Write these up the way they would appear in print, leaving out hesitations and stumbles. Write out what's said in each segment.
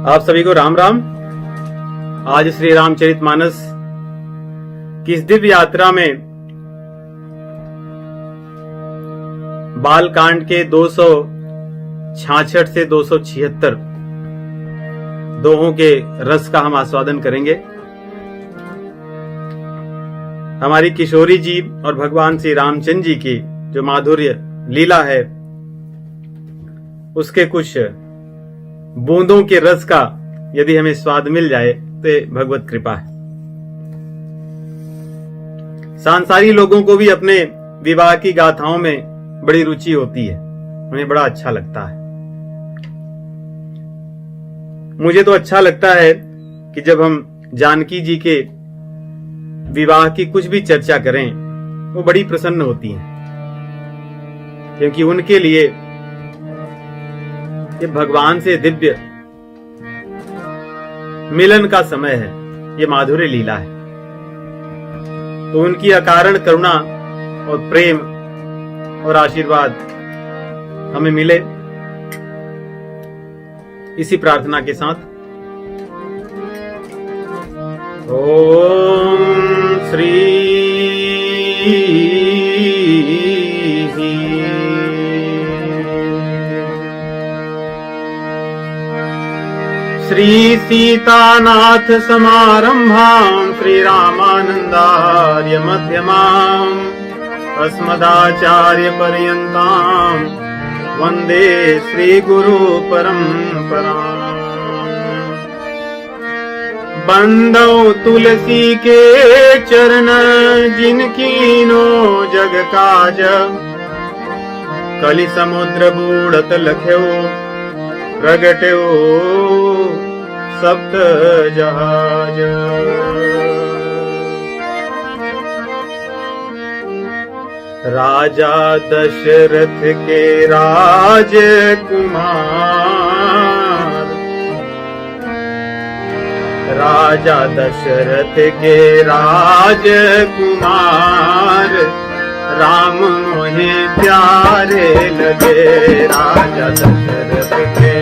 आप सभी को राम राम। आज श्री रामचरितमानस की इस दिव्य यात्रा में बाल कांड के 266 से 276 दोहों के रस का हम आस्वादन करेंगे। हमारी किशोरी जी और भगवान श्री रामचंद्र जी की जो माधुर्य लीला है उसके कुछ बूंदों के रस का यदि हमें स्वाद मिल जाए तो ये भगवत कृपा है। सांसारी लोगों को भी अपने विवाह की गाथाओं में बड़ी रुचि होती है, उन्हें बड़ा अच्छा लगता है। मुझे तो अच्छा लगता है कि जब हम जानकी जी के विवाह की कुछ भी चर्चा करें वो बड़ी प्रसन्न होती हैं, क्योंकि उनके लिए ये भगवान से दिव्य मिलन का समय है, ये माधुर्य लीला है। तो उनकी अकारण करुणा और प्रेम और आशीर्वाद हमें मिले, इसी प्रार्थना के साथ ओम श्री श्री सीतानाथ समारंभां श्री रामानंदार्य मध्यमाम् अस्मदाचार्य पर्यन्तां वंदे श्री गुरु परंपराम्। बंदौ तुलसी के चरण जिनकीनो जग काज कलि समुद्र बूढ़त लख्यो प्रगट्यो सप्त जहाज। राजा दशरथ के राजकुमार, राजा दशरथ के राजकुमार राम मोहे प्यारे लगे। राजा दशरथ के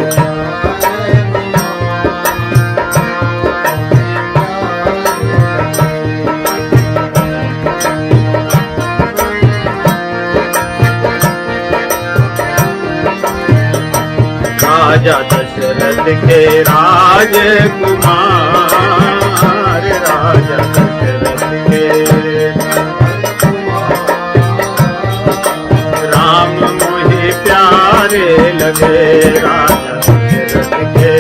राजा दशरथ के राजकुमार, राजा दशरथ के राम मोहे प्यारे लगे। राजा दशरथ के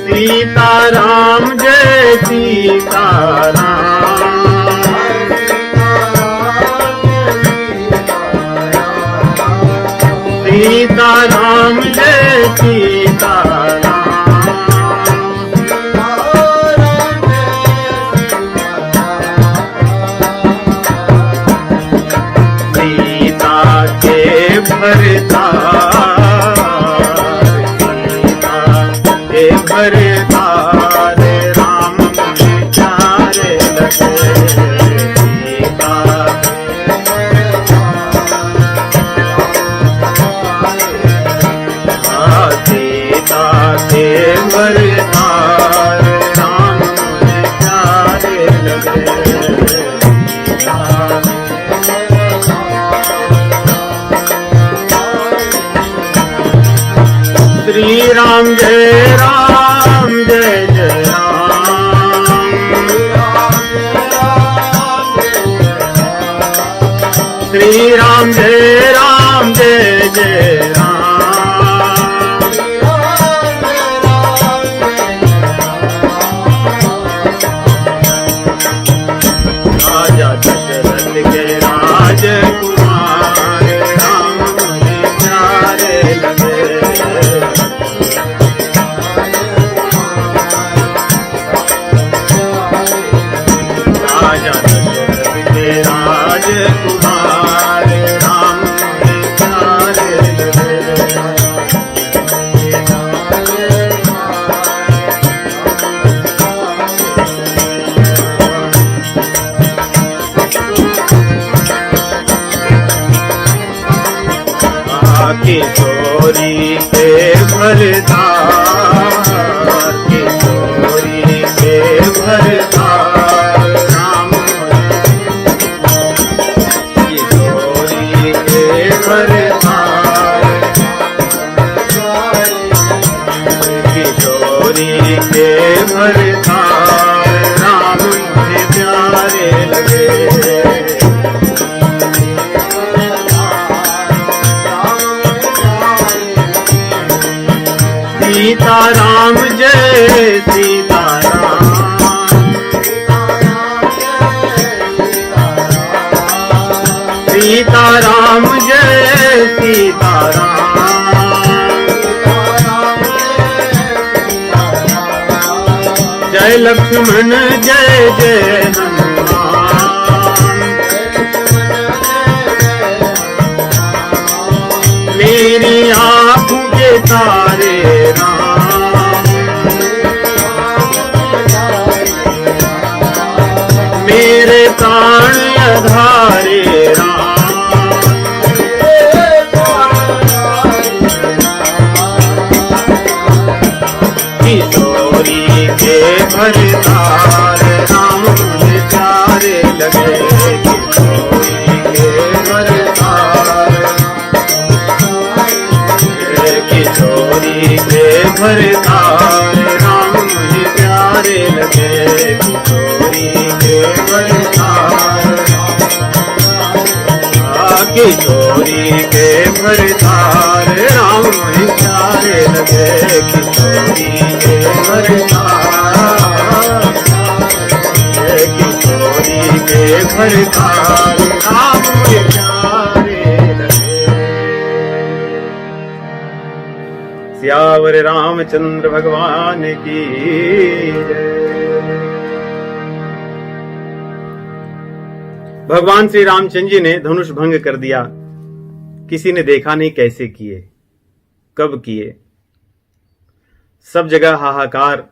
सीताराम जय सीताराम, सीताराम जय सीताराम, सीता के भरतार, सीता के भरतार राम मुझे प्यारे लगे। सीता सीता के भरतार राम मुझे प्यारे लगे। श्री राम जय राम जय जय राम, श्री राम जय राम जय जय राम। राजा दशरथ के राजकुमार राम मुझे प्यारे लगे। भरतार, किशोरी के भरतार राम किशोरी के भरतार, किशोरी के भरतार राम मुझे प्यारे लगे। सीताराम जय सीताराम, सीताराम जय सीताराम, जय लक्ष्मण जय जय हनुमान, मेरी आँखों के तारे राम, मेरे प्राण आधारे राम, किशोरी के भरतार राम मुझे प्यारे लगे। किशोरी के भरतार, किशोरी के भरतार राम मुझे प्यारे लगे। किशोरी के भरतार, किशोरी के भरतार राम मुझे प्यारे लगे। किशोरी के भरतार, किशोरी के भरतार राम मुझे प्यारे लगे। सियावर रामचंद्र भगवान की जय। भगवान श्री रामचंद्र जी ने धनुष भंग कर दिया। किसी ने देखा नहीं कैसे किए, कब किए। सब जगह हाहाकार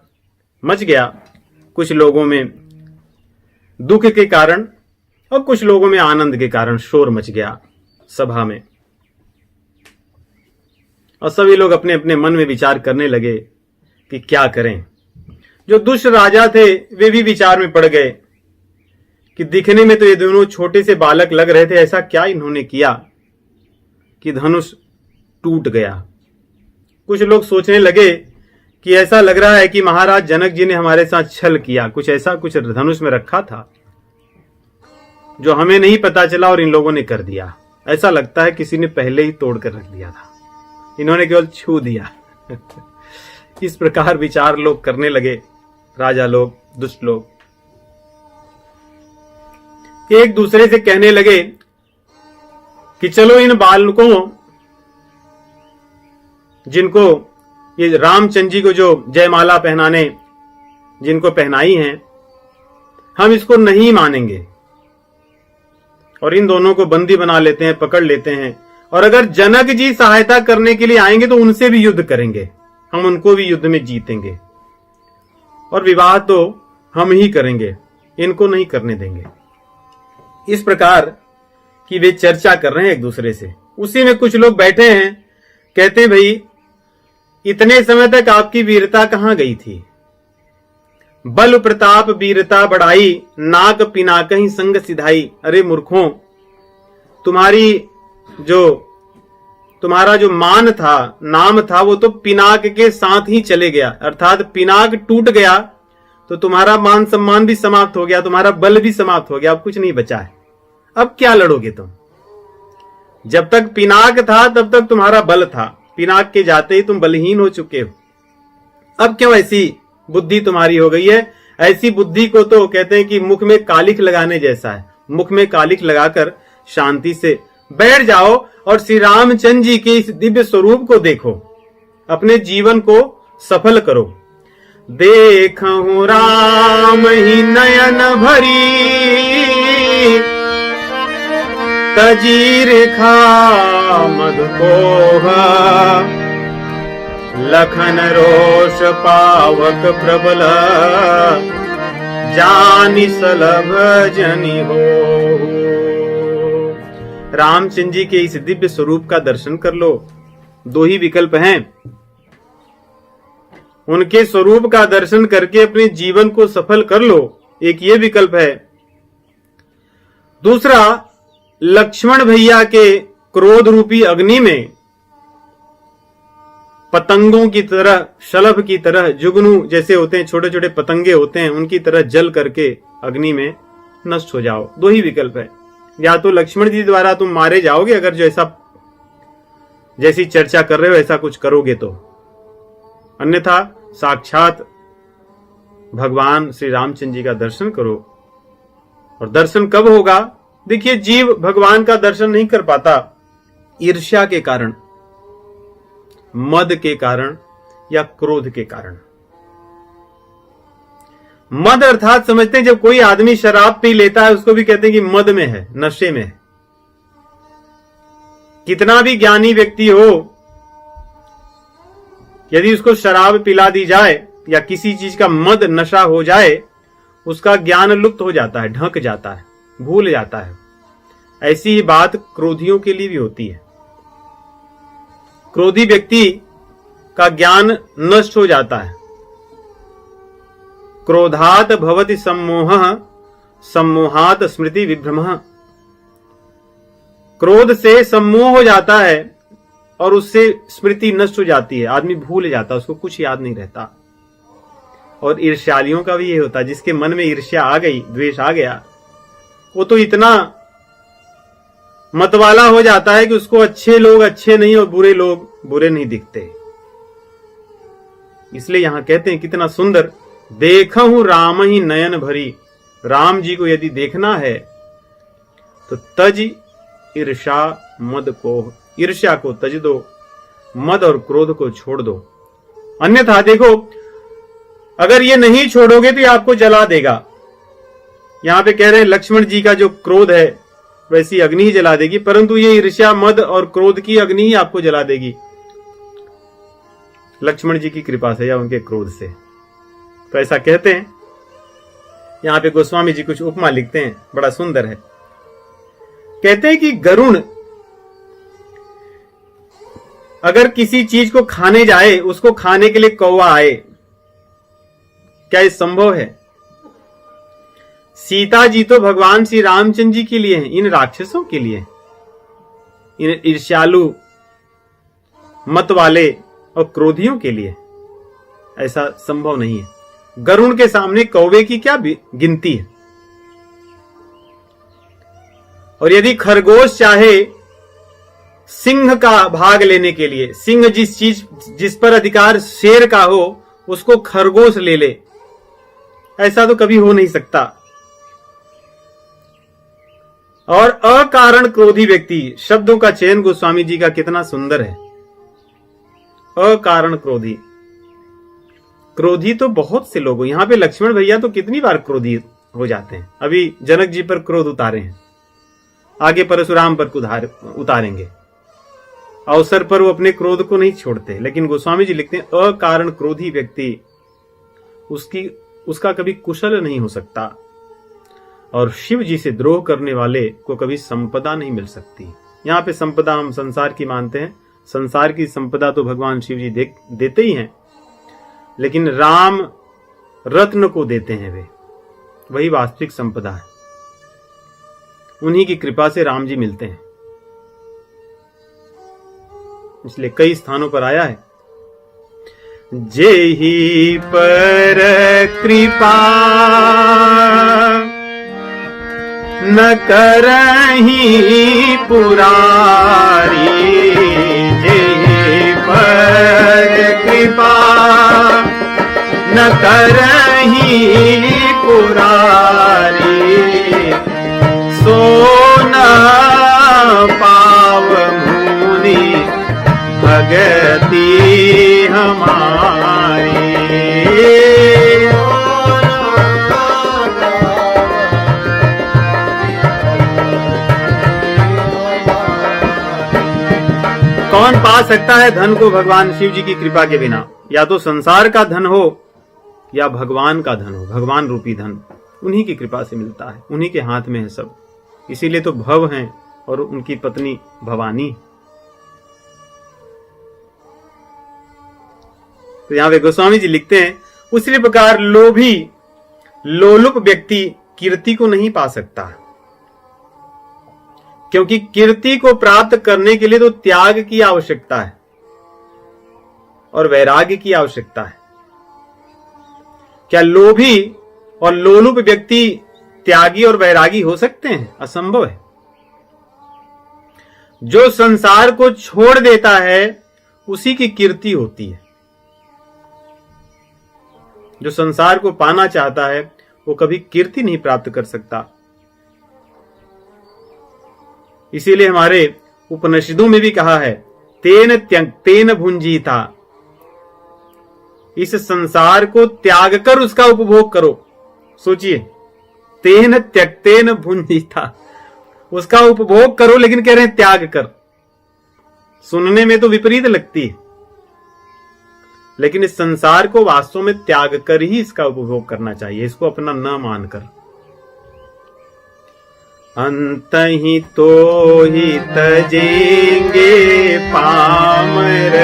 मच गया। कुछ लोगों में दुख के कारण और कुछ लोगों में आनंद के कारण शोर मच गया सभा में। और सभी लोग अपने अपने मन में विचार करने लगे कि क्या करें। जो दुष्ट राजा थे वे भी विचार में पड़ गए कि दिखने में तो ये दोनों छोटे से बालक लग रहे थे, ऐसा क्या इन्होंने किया कि धनुष टूट गया। कुछ लोग सोचने लगे कि ऐसा लग रहा है कि महाराज जनक जी ने हमारे साथ छल किया, कुछ ऐसा कुछ धनुष में रखा था जो हमें नहीं पता चला और इन लोगों ने कर दिया। ऐसा लगता है किसी ने पहले ही तोड़ कर रख दिया था, इन्होंने केवल छू दिया। इस प्रकार विचार लोग करने लगे, राजा लोग, दुष्ट लोग। एक दूसरे से कहने लगे कि चलो इन बालकों, जिनको ये रामचंद्र जी को जो जयमाला पहनाने जिनको पहनाई हैं, हम इसको नहीं मानेंगे और इन दोनों को बंदी बना लेते हैं, पकड़ लेते हैं। और अगर जनक जी सहायता करने के लिए आएंगे तो उनसे भी युद्ध करेंगे, हम उनको भी युद्ध में जीतेंगे और विवाह तो हम ही करेंगे, इनको नहीं करने देंगे। इस प्रकार की वे चर्चा कर रहे हैं एक दूसरे से। उसी में कुछ लोग बैठे हैं, कहते हैं भाई इतने समय तक आपकी वीरता कहां गई थी। बल प्रताप वीरता बढ़ाई, नाक पिनाक ही संग सिधाई। अरे मूर्खों, तुम्हारा जो मान था, नाम था, वो तो पिनाक के साथ ही चले गया। अर्थात पिनाक टूट गया तो तुम्हारा मान सम्मान भी समाप्त हो गया, तुम्हारा बल भी समाप्त हो गया, अब कुछ नहीं बचा है। अब क्या लड़ोगे तुम? जब तक पिनाक था तब तक तुम्हारा बल था, पिनाक के जाते ही तुम बलहीन हो चुके हो। अब क्यों ऐसी बुद्धि तुम्हारी हो गई है? ऐसी बुद्धि को तो कहते हैं कि मुख में कालिख लगाने जैसा है। मुख में कालिख लगाकर शांति से बैठ जाओ और श्री रामचंद्र जी के इस दिव्य स्वरूप को देखो, अपने जीवन को सफल करो। देखूं राम ही नयन भरी, तजीर खा मधुकोह, लखन रोष पावक प्रबल, जानि सलभ जनि हो। रामचंद्र जी के इस दिव्य स्वरूप का दर्शन कर लो। दो ही विकल्प हैं, उनके स्वरूप का दर्शन करके अपने जीवन को सफल कर लो, एक ये विकल्प है। दूसरा, लक्ष्मण भैया के क्रोध रूपी अग्नि में पतंगों की तरह, शलभ की तरह, जुगनू जैसे होते हैं, छोटे छोटे पतंगे होते हैं, उनकी तरह जल करके अग्नि में नष्ट हो जाओ। दो ही विकल्प है, या तो लक्ष्मण जी द्वारा तुम मारे जाओगे अगर जैसी चर्चा कर रहे हो ऐसा कुछ करोगे तो, अन्यथा साक्षात भगवान श्री रामचंद्र जी का दर्शन करो। और दर्शन कब होगा? देखिए, जीव भगवान का दर्शन नहीं कर पाता ईर्ष्या के कारण, मद के कारण या क्रोध के कारण। मद अर्थात समझते हैं जब कोई आदमी शराब पी लेता है उसको भी कहते हैं कि मद में है, नशे में है। कितना भी ज्ञानी व्यक्ति हो, यदि उसको शराब पिला दी जाए या किसी चीज का मद नशा हो जाए, उसका ज्ञान लुप्त हो जाता है, ढक जाता है, भूल जाता है। ऐसी ही बात क्रोधियों के लिए भी होती है। क्रोधी व्यक्ति का ज्ञान नष्ट हो जाता है। क्रोधात भवति सम्मोहः, सम्मोहात स्मृति विभ्रमः। क्रोध से सम्मोह हो जाता है और उससे स्मृति नष्ट हो जाती है, आदमी भूल जाता है, उसको कुछ याद नहीं रहता। और ईर्ष्यालियों का भी ये होता है, जिसके मन में ईर्ष्या आ गई, द्वेष आ गया, वो तो इतना मतवाला हो जाता है कि उसको अच्छे लोग अच्छे नहीं और बुरे लोग बुरे नहीं दिखते। इसलिए यहां कहते हैं कितना सुंदर, देखहु राम ही नयन भरी। राम जी को यदि देखना है तो तज ईर्षा मद को, ईर्ष्या को तज दो, मद और क्रोध को छोड़ दो। अन्यथा देखो, अगर ये नहीं छोड़ोगे तो ये आपको जला देगा। यहां पे कह रहे हैं लक्ष्मण जी का जो क्रोध है वैसी अग्नि ही जला देगी, परंतु ये ईर्ष्या मद और क्रोध की अग्नि ही आपको जला देगी, लक्ष्मण जी की कृपा से या उनके क्रोध से। तो ऐसा कहते हैं। यहां पे गोस्वामी जी कुछ उपमा लिखते हैं, बड़ा सुंदर है। कहते हैं कि गरुण अगर किसी चीज को खाने जाए, उसको खाने के लिए कौवा आए, क्या ये संभव है? सीता जी तो भगवान श्री रामचंद्र जी के लिए हैं, इन राक्षसों के लिए, इन ईर्ष्यालु मत वाले और क्रोधियों के लिए ऐसा संभव नहीं है। गरुण के सामने कौवे की क्या गिनती है? और यदि खरगोश चाहे सिंह का भाग लेने के लिए, सिंह जिस पर अधिकार शेर का हो उसको खरगोश ले ले, ऐसा तो कभी हो नहीं सकता। और अकारण क्रोधी व्यक्ति, शब्दों का चयन गोस्वामी जी का कितना सुंदर है। अकारण क्रोधी, क्रोधी तो बहुत से लोग, यहां पे लक्ष्मण भैया तो कितनी बार क्रोधी हो जाते हैं। अभी जनक जी पर क्रोध उतारे हैं, आगे परशुराम पर उतारेंगे। अवसर पर वो अपने क्रोध को नहीं छोड़ते, लेकिन गोस्वामी जी लिखते हैं अकारण क्रोधी व्यक्ति उसका कभी कुशल नहीं हो सकता, और शिव जी से द्रोह करने वाले को कभी संपदा नहीं मिल सकती। यहां पे संपदा हम संसार की मानते हैं, संसार की संपदा तो भगवान शिव जी देते ही हैं, लेकिन राम रत्न को देते हैं, वे वही वास्तविक संपदा है। उन्हीं की कृपा से राम जी मिलते हैं। इसलिए कई स्थानों पर आया है, जेहि पर कृपा न करहि पुरारी, जेहि पर कृपा न करहि पुरारी, सो न पाव मुनि भगति हमारी। कौन पा सकता है धन को भगवान शिव जी की कृपा के बिना? या तो संसार का धन हो या भगवान का धन हो, भगवान रूपी धन उन्हीं की कृपा से मिलता है, उन्हीं के हाथ में है सब। इसीलिए तो भव हैं और उनकी पत्नी भवानी। तो यहां पे गोस्वामी जी लिखते हैं, उसी प्रकार लोभी लोलुप व्यक्ति कीर्ति को नहीं पा सकता, क्योंकि कीर्ति को प्राप्त करने के लिए तो त्याग की आवश्यकता है और वैराग्य की आवश्यकता है। क्या लोभी और लोलुप व्यक्ति त्यागी और वैरागी हो सकते हैं? असंभव है। जो संसार को छोड़ देता है उसी की कीर्ति होती है। जो संसार को पाना चाहता है वो कभी कीर्ति नहीं प्राप्त कर सकता। इसीलिए हमारे उपनिषदों में भी कहा है, तेन त्यक्तेन भुंजीता, इस संसार को त्याग कर उसका उपभोग करो। सोचिए, तेन त्यक्तेन भुंजीता, उसका उपभोग करो, लेकिन कह रहे हैं त्याग कर। सुनने में तो विपरीत लगती है, लेकिन इस संसार को वास्तव में त्याग कर ही इसका उपभोग करना चाहिए, इसको अपना न मानकर। अंतहि तो ही तजेंगे पामर,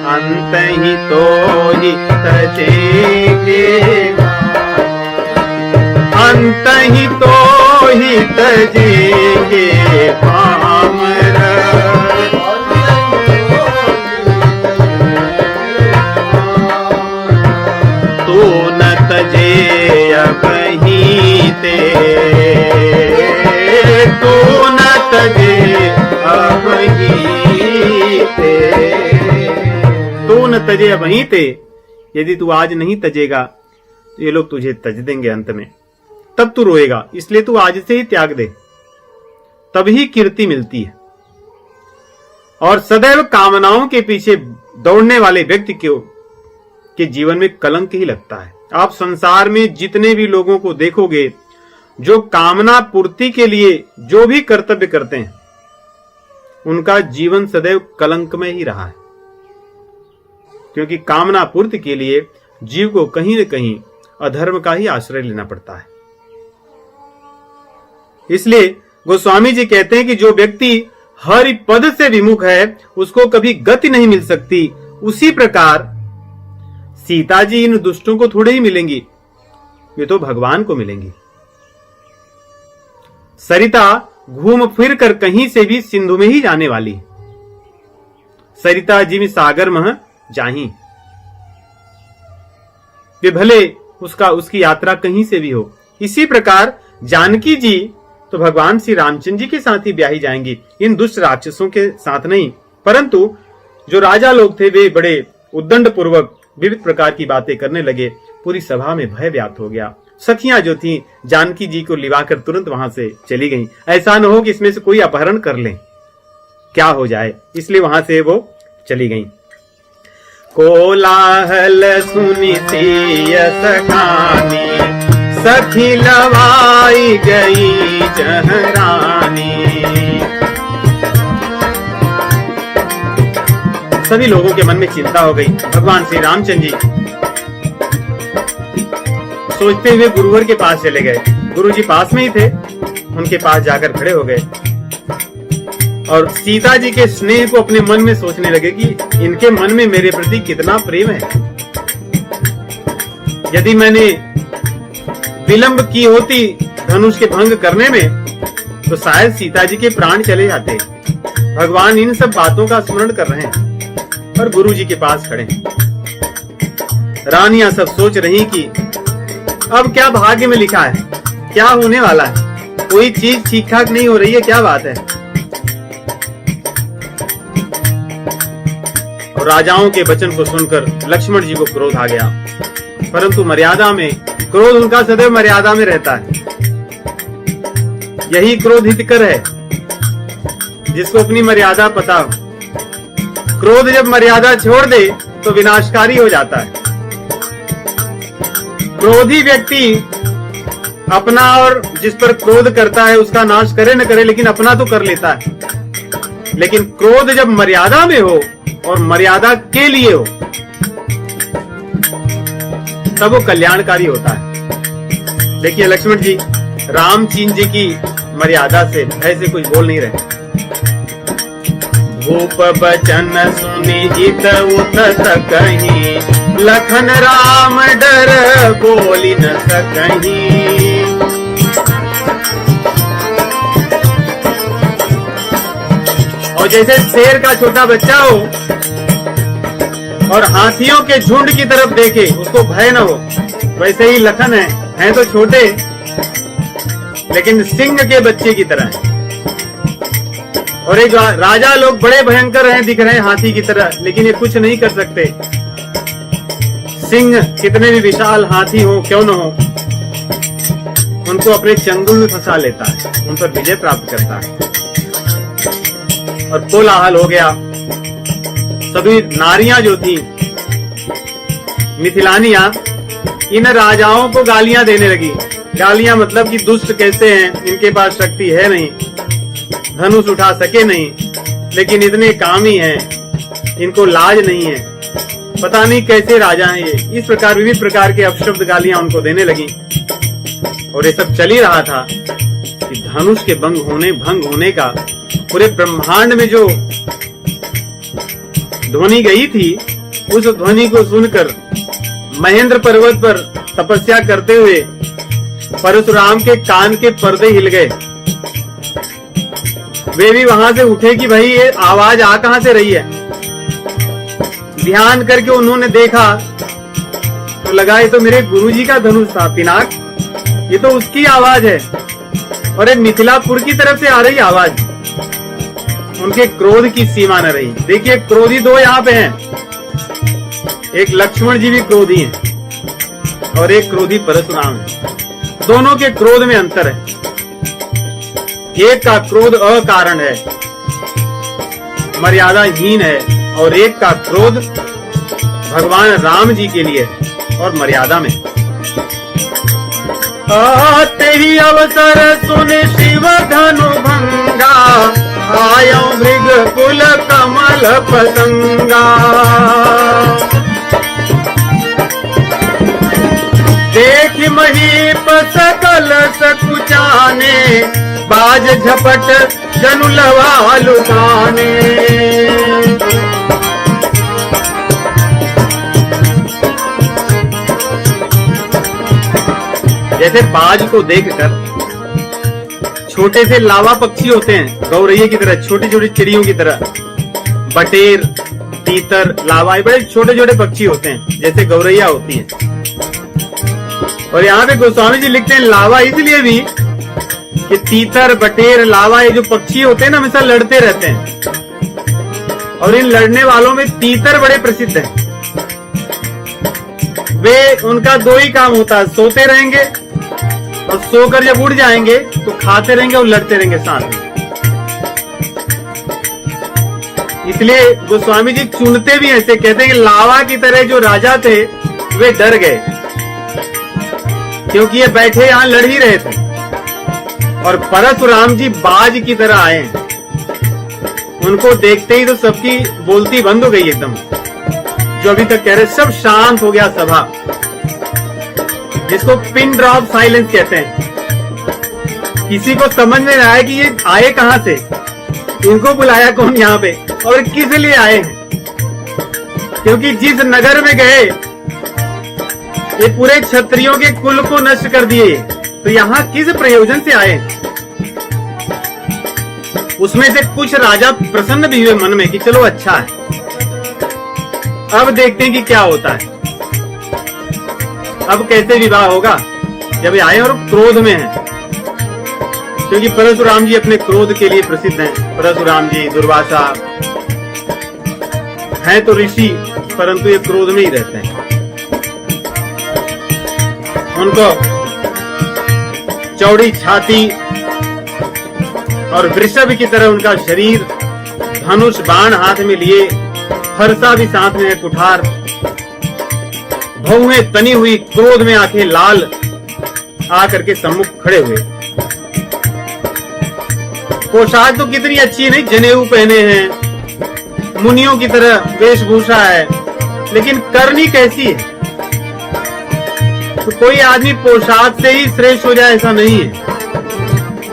अंतहि तो ही तजेंगे, अंतहि तो ही तजेंगे पामर, तो न तजे अब ही ते, तो न तजे अब ही ते, तो न तजे अब ही ते। यदि तू आज नहीं तजेगा तो ये लोग तुझे तज देंगे अंत में, तब तू रोएगा। इसलिए तू आज से ही त्याग दे, तभी कीर्ति मिलती है। और सदैव कामनाओं के पीछे दौड़ने वाले व्यक्ति के जीवन में कलंक ही लगता है। आप संसार में जितने भी लोगों को देखोगे जो कामना पूर्ति के लिए जो भी कर्तव्य करते हैं, उनका जीवन सदैव कलंक में ही रहा है, क्योंकि कामना पूर्ति के लिए जीव को कहीं न कहीं अधर्म का ही आश्रय लेना पड़ता है। इसलिए गोस्वामी जी कहते हैं कि जो व्यक्ति हरि पद से विमुख है उसको कभी गति नहीं मिल सकती। उसी प्रकार सीता जी इन दुष्टों को थोड़े ही मिलेंगी, ये तो भगवान को मिलेंगी। सरिता घूम फिर कर कहीं से भी सिंधु में ही जाने वाली। सरिता जी में सागर मह जाही, वे भले उसकी यात्रा कहीं से भी हो। इसी प्रकार जानकी जी तो भगवान श्री रामचंद्र जी के साथ ही ब्याही जाएंगी, इन दुष्ट राक्षसों के साथ नहीं। परंतु जो राजा लोग थे वे बड़े उद्दंड पूर्वक विविध प्रकार की बातें करने लगे। पूरी सभा में भय व्याप्त हो गया। सखियां जो थीं जानकी जी को लिवाकर तुरंत वहां से चली गईं। ऐसा न हो कि इसमें से कोई अपहरण कर ले, क्या हो जाए, इसलिए वहां से वो चली गईं। कोलाहल सुनी सिय सखानी, सखी लवाई गई जहरानी। सभी लोगों के मन में चिंता हो गई। भगवान श्री रामचंद्र जी सोचते हुए गुरुवर के पास चले गए। गुरु जी पास में ही थे, उनके पास जाकर खड़े हो गए और सीता जी के स्नेह को अपने मन में सोचने लगे कि इनके मन में मेरे प्रति कितना प्रेम है। यदि मैंने विलंब की होती धनुष के भंग करने में तो शायद सीता जी के प्राण चले जाते। भगवान इन सब बातों का स्मरण कर रहे हैं और गुरु जी के पास खड़े हैं। रानियां सब सोच रही कि अब क्या भाग्य में लिखा है, क्या होने वाला है, कोई चीज ठीक ठाक नहीं हो रही है, क्या बात है। और राजाओं के वचन को सुनकर लक्ष्मण जी को क्रोध आ गया, परंतु मर्यादा में, क्रोध उनका सदैव मर्यादा में रहता है। यही क्रोध हितकर है, जिसको अपनी मर्यादा पता हो। क्रोध जब मर्यादा छोड़ दे तो विनाशकारी हो जाता है। क्रोधी व्यक्ति अपना और जिस पर क्रोध करता है उसका नाश करे न करे, लेकिन अपना तो कर लेता है। लेकिन क्रोध जब मर्यादा में हो और मर्यादा के लिए हो तब वो कल्याणकारी होता है। देखिए लक्ष्मण जी रामचंद्र जी की मर्यादा से ऐसे कुछ बोल नहीं रहे। भूप बचन सुनी हित उत कहीं, लखन राम डर बोली न सकहीं। और जैसे शेर का छोटा बच्चा हो और हाथियों के झुंड की तरफ देखे, उसको भय न हो, वैसे ही लखन है तो छोटे लेकिन सिंह के बच्चे की तरह है। और एक राजा लोग बड़े भयंकर हैं, दिख रहे हैं हाथी की तरह, लेकिन ये कुछ नहीं कर सकते। सिंह कितने भी विशाल हाथी हो क्यों न हो, उनको अपने चंगुल में फंसा लेता है, उन पर विजय प्राप्त करता है। और कोलाहल हो गया। सभी नारियां जो थी मिथिलानियां, इन राजाओं को गालियां देने लगी। गालियां मतलब कि दुष्ट कैसे हैं, इनके पास शक्ति है नहीं, धनुष उठा सके नहीं, लेकिन इतने कामी हैं, इनको लाज नहीं है, पता नहीं कैसे राजा हैं ये। इस प्रकार विविध प्रकार के अपशब्द गालियां उनको देने लगी। और ये सब चल ही रहा था कि धनुष के भंग होने का पूरे ब्रह्मांड में जो ध्वनि गई थी, उस ध्वनि को सुनकर महेंद्र पर्वत पर तपस्या करते हुए परशुराम के कान के पर्दे हिल गए। वे भी वहां से उठे कि भाई ये आवाज आ कहां से रही है। ध्यान करके उन्होंने देखा तो लगा ये तो मेरे गुरुजी का धनुष था पिनाक, ये तो उसकी आवाज है और ये मिथिलापुर की तरफ से आ रही आवाज। उनके क्रोध की सीमा न रही। देखिए क्रोधी दो यहाँ पे हैं, एक लक्ष्मण जी भी क्रोधी हैं और एक क्रोधी परशुराम है। दोनों के क्रोध में अंतर है। एक का क्रोध अकारण है, मर्यादाहीन है, और एक का क्रोध भगवान राम जी के लिए और मर्यादा में। आते ही अवसर सुन शिव धनु भंगा, आयो मृग कुल कमल पतंगा। देख महीप सकल सकुचाने, बाज झपट जनु लवा लुटाने। जैसे बाज को देखकर छोटे से लावा पक्षी होते हैं, गौरैया की तरह, छोटी छोटी चिड़ियों की तरह, बटेर, तीतर, लावा, बड़े छोटे छोटे पक्षी होते हैं जैसे गौरैया होती है। और यहाँ पे गोस्वामी जी लिखते हैं लावा इसलिए भी कि तीतर, बटेर, लावा, ये जो पक्षी होते हैं ना, हमेशा लड़ते रहते हैं। और इन लड़ने वालों में तीतर बड़े प्रसिद्ध हैं। वे, उनका दो ही काम होता है, सोते रहेंगे और सोकर जब उड़ जाएंगे तो खाते रहेंगे और लड़ते रहेंगे साथ में। इसलिए गोस्वामी जी चुनते भी ऐसे, कहते हैं कि लावा की तरह जो राजा थे वे डर गए, क्योंकि ये बैठे यहां लड़ ही रहे थे। और परशुराम जी बाज की तरह आए हैं। उनको देखते ही तो सबकी बोलती बंद हो गई एकदम। जो अभी तक कह रहे, सब शांत हो गया सभा, जिसको पिन ड्रॉप साइलेंस कहते हैं। किसी को समझ में आया कि ये आए कहां से, इनको बुलाया कौन यहाँ पे और किस लिए आए हैं। क्योंकि जिस नगर में गए ये पूरे क्षत्रियों के कुल को नष्ट कर दिए, तो यहाँ किस प्रयोजन से आए। उसमें से कुछ राजा प्रसन्न भी हुए मन में कि चलो अच्छा है, अब देखते हैं कि क्या होता है, अब कैसे विवाह होगा। जब ये आए और क्रोध में हैं, क्योंकि परशुराम जी अपने क्रोध के लिए प्रसिद्ध हैं। परशुराम जी, दुर्वासा हैं तो ऋषि, परंतु ये क्रोध में ही रहते हैं। उनको चौड़ी छाती और वृषभ की तरह उनका शरीर, धनुष बाण हाथ में लिए, फरसा भी साथ में है, कुठार, भौहें तनी हुई, क्रोध में आंखें लाल, आकर के सम्मुख खड़े हुए। पोशाक तो कितनी अच्छी नहीं, जनेऊ पहने हैं, मुनियों की तरह वेशभूषा है, लेकिन करनी कैसी है। तो कोई आदमी पोशाक से ही श्रेष्ठ हो जाए ऐसा नहीं है।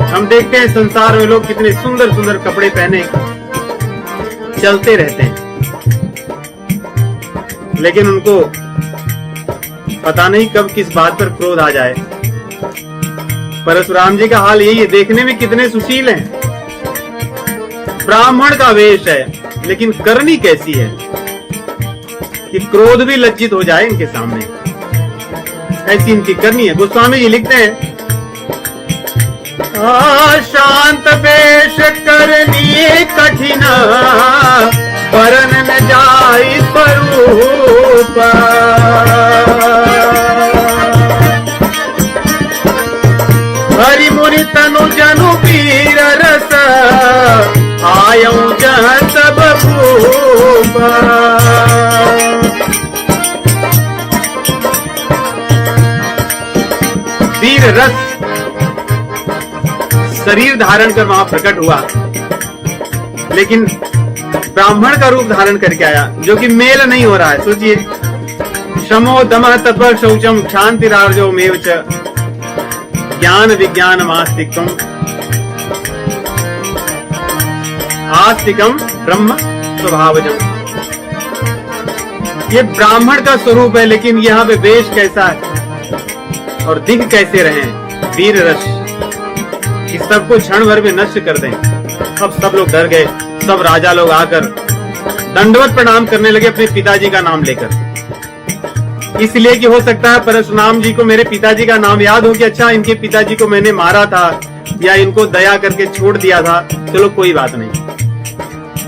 हम देखते हैं संसार में लोग कितने सुंदर सुंदर कपड़े पहने चलते रहते हैं, लेकिन उनको पता नहीं कब किस बात पर क्रोध आ जाए। परशुराम जी का हाल यही है, देखने में कितने सुशील हैं, ब्राह्मण का वेश है, लेकिन करनी कैसी है कि क्रोध भी लज्जित हो जाए इनके सामने, ऐसी इनकी करनी है। गोस्वामी जी लिखते हैं, शांत वेश करनी कठिन, परन न जाई स्वरूप, हरि मुनि तनु जनु पीर रस, आयऊ जह सब भूप। वीर रस शरीर धारण कर वहां प्रकट हुआ, लेकिन ब्राह्मण का रूप धारण करके आया, जो कि मेल नहीं हो रहा है। सोचिए, शमो दमः तपः शौचम क्षांतिरार्जो मेव च, ज्ञान विज्ञान आस्तिकम, आस्तिकम ब्रह्म स्वभावजम। ये ब्राह्मण का स्वरूप है, लेकिन यहाँ पे वेश कैसा है और दिख कैसे रहे, वीर रस, कि सबको क्षण भर में नष्ट कर दें। अब सब लोग डर गए, सब राजा लोग आकर दंडवत प्रणाम करने लगे अपने पिताजी का नाम लेकर, इसलिए कि हो सकता है परशुराम जी को मेरे पिताजी का नाम याद हो कि अच्छा इनके पिताजी को मैंने मारा था या इनको दया करके छोड़ दिया था, चलो कोई बात नहीं,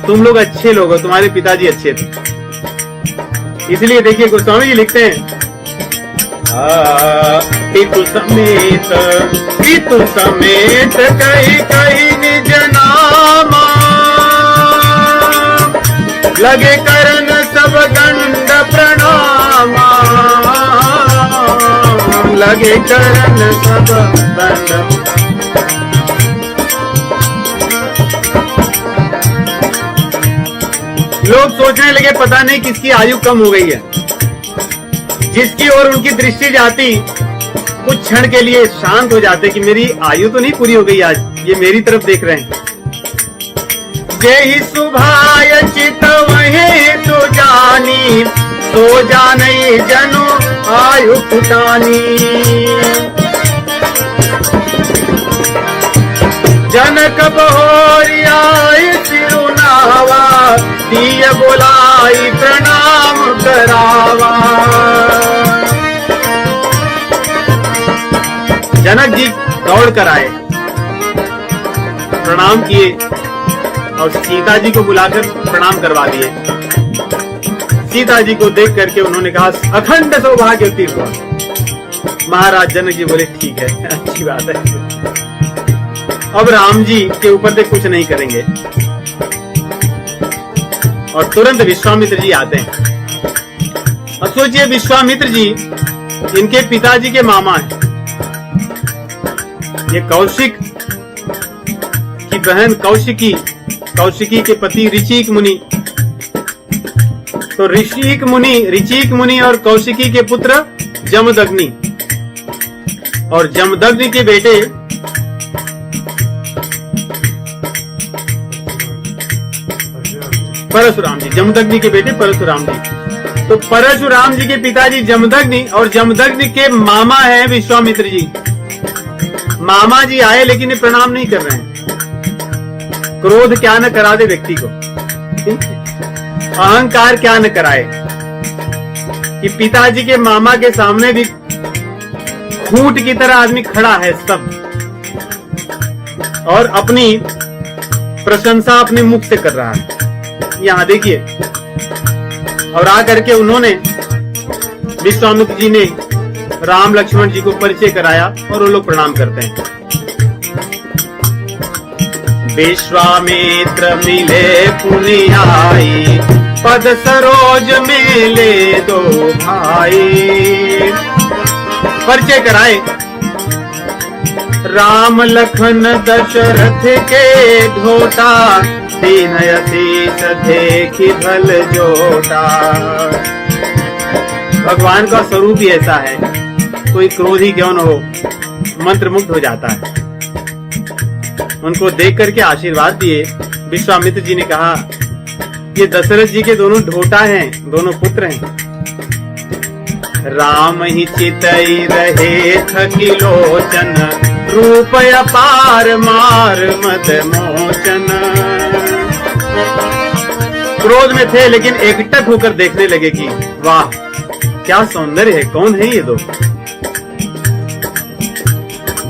तुम लोग अच्छे लोग हो, तुम्हारे पिताजी अच्छे थे। इसलिए देखिए गोस्वामी जी लिखते हैं, पितु समेत कही कही निज नामा, लगे करन सब दंड प्रणामा, लगे करन सब दंड। लोग सोचने लगे पता नहीं किसकी आयु कम हो गई है, जिसकी ओर उनकी दृष्टि जाती कुछ क्षण के लिए शांत हो जाते कि मेरी आयु तो नहीं पूरी हो गई आज, ये मेरी तरफ देख रहे हैं। जेहि सुभाय चित वही तो जानी, तो जाने जनु आयु फुटानी। जनक बहोरी आई सिरुनावा, दिय बोलाई प्रणाम करावा। जनक जी दौड़ कर आए, प्रणाम किए और सीता जी को बुलाकर प्रणाम करवा दिए। सीता जी को देख करके उन्होंने कहा, अखंड सौभाग्यवती हुआ। महाराज जनक जी बोले, ठीक है, अच्छी बात है, अब राम जी के ऊपर से कुछ नहीं करेंगे। और तुरंत विश्वामित्र जी आते हैं। अब सोचिए, विश्वामित्र जी इनके पिताजी के मामा हैं। ये कौशिक की बहन कौशिकी के पति ऋचिक मुनि, तो ऋचिक मुनि और कौशिकी के पुत्र जमदग्नि, और जमदग्नि के बेटे परशुराम जी, जमदग्नि के बेटे परशुराम जी। तो परशुराम जी के पिताजी जमदग्नि और जमदग्नि के मामा है विश्वामित्र जी। मामा जी आए लेकिन ये प्रणाम नहीं कर रहे हैं। क्रोध क्या न करा दे व्यक्ति को, अहंकार क्या न कराए कि पिताजी के मामा के सामने भी खूंट की तरह आदमी खड़ा है सब, और अपनी प्रशंसा अपने मुख से कर रहा है। यहां देखिए, और आकर के उन्होंने विश्वामित्र जी ने राम लक्ष्मण जी को परिचय कराया और वो लोग प्रणाम करते हैं। विश्वामित्र मिले पुनियाई, पद सरोज मेले दो भाई। परिचय कराए, राम लखन दशरथ के ढोटा, दीन असीस देखी भल जोटा। भगवान का स्वरूप ही ऐसा है, कोई क्रोधी क्यों न हो, मंत्रमुग्ध हो जाता है। उनको देख करके आशीर्वाद दिए। विश्वामित्र जी ने कहा, ये दशरथ जी के दोनों ढोटा हैं, दोनों पुत्र हैं। राम ही चितई रहे थकी लोचन, रूप अपार मार मद मोचन। क्रोध में थे लेकिन एकटक होकर देखने लगे कि वाह क्या सौंदर्य है, कौन है ये दो।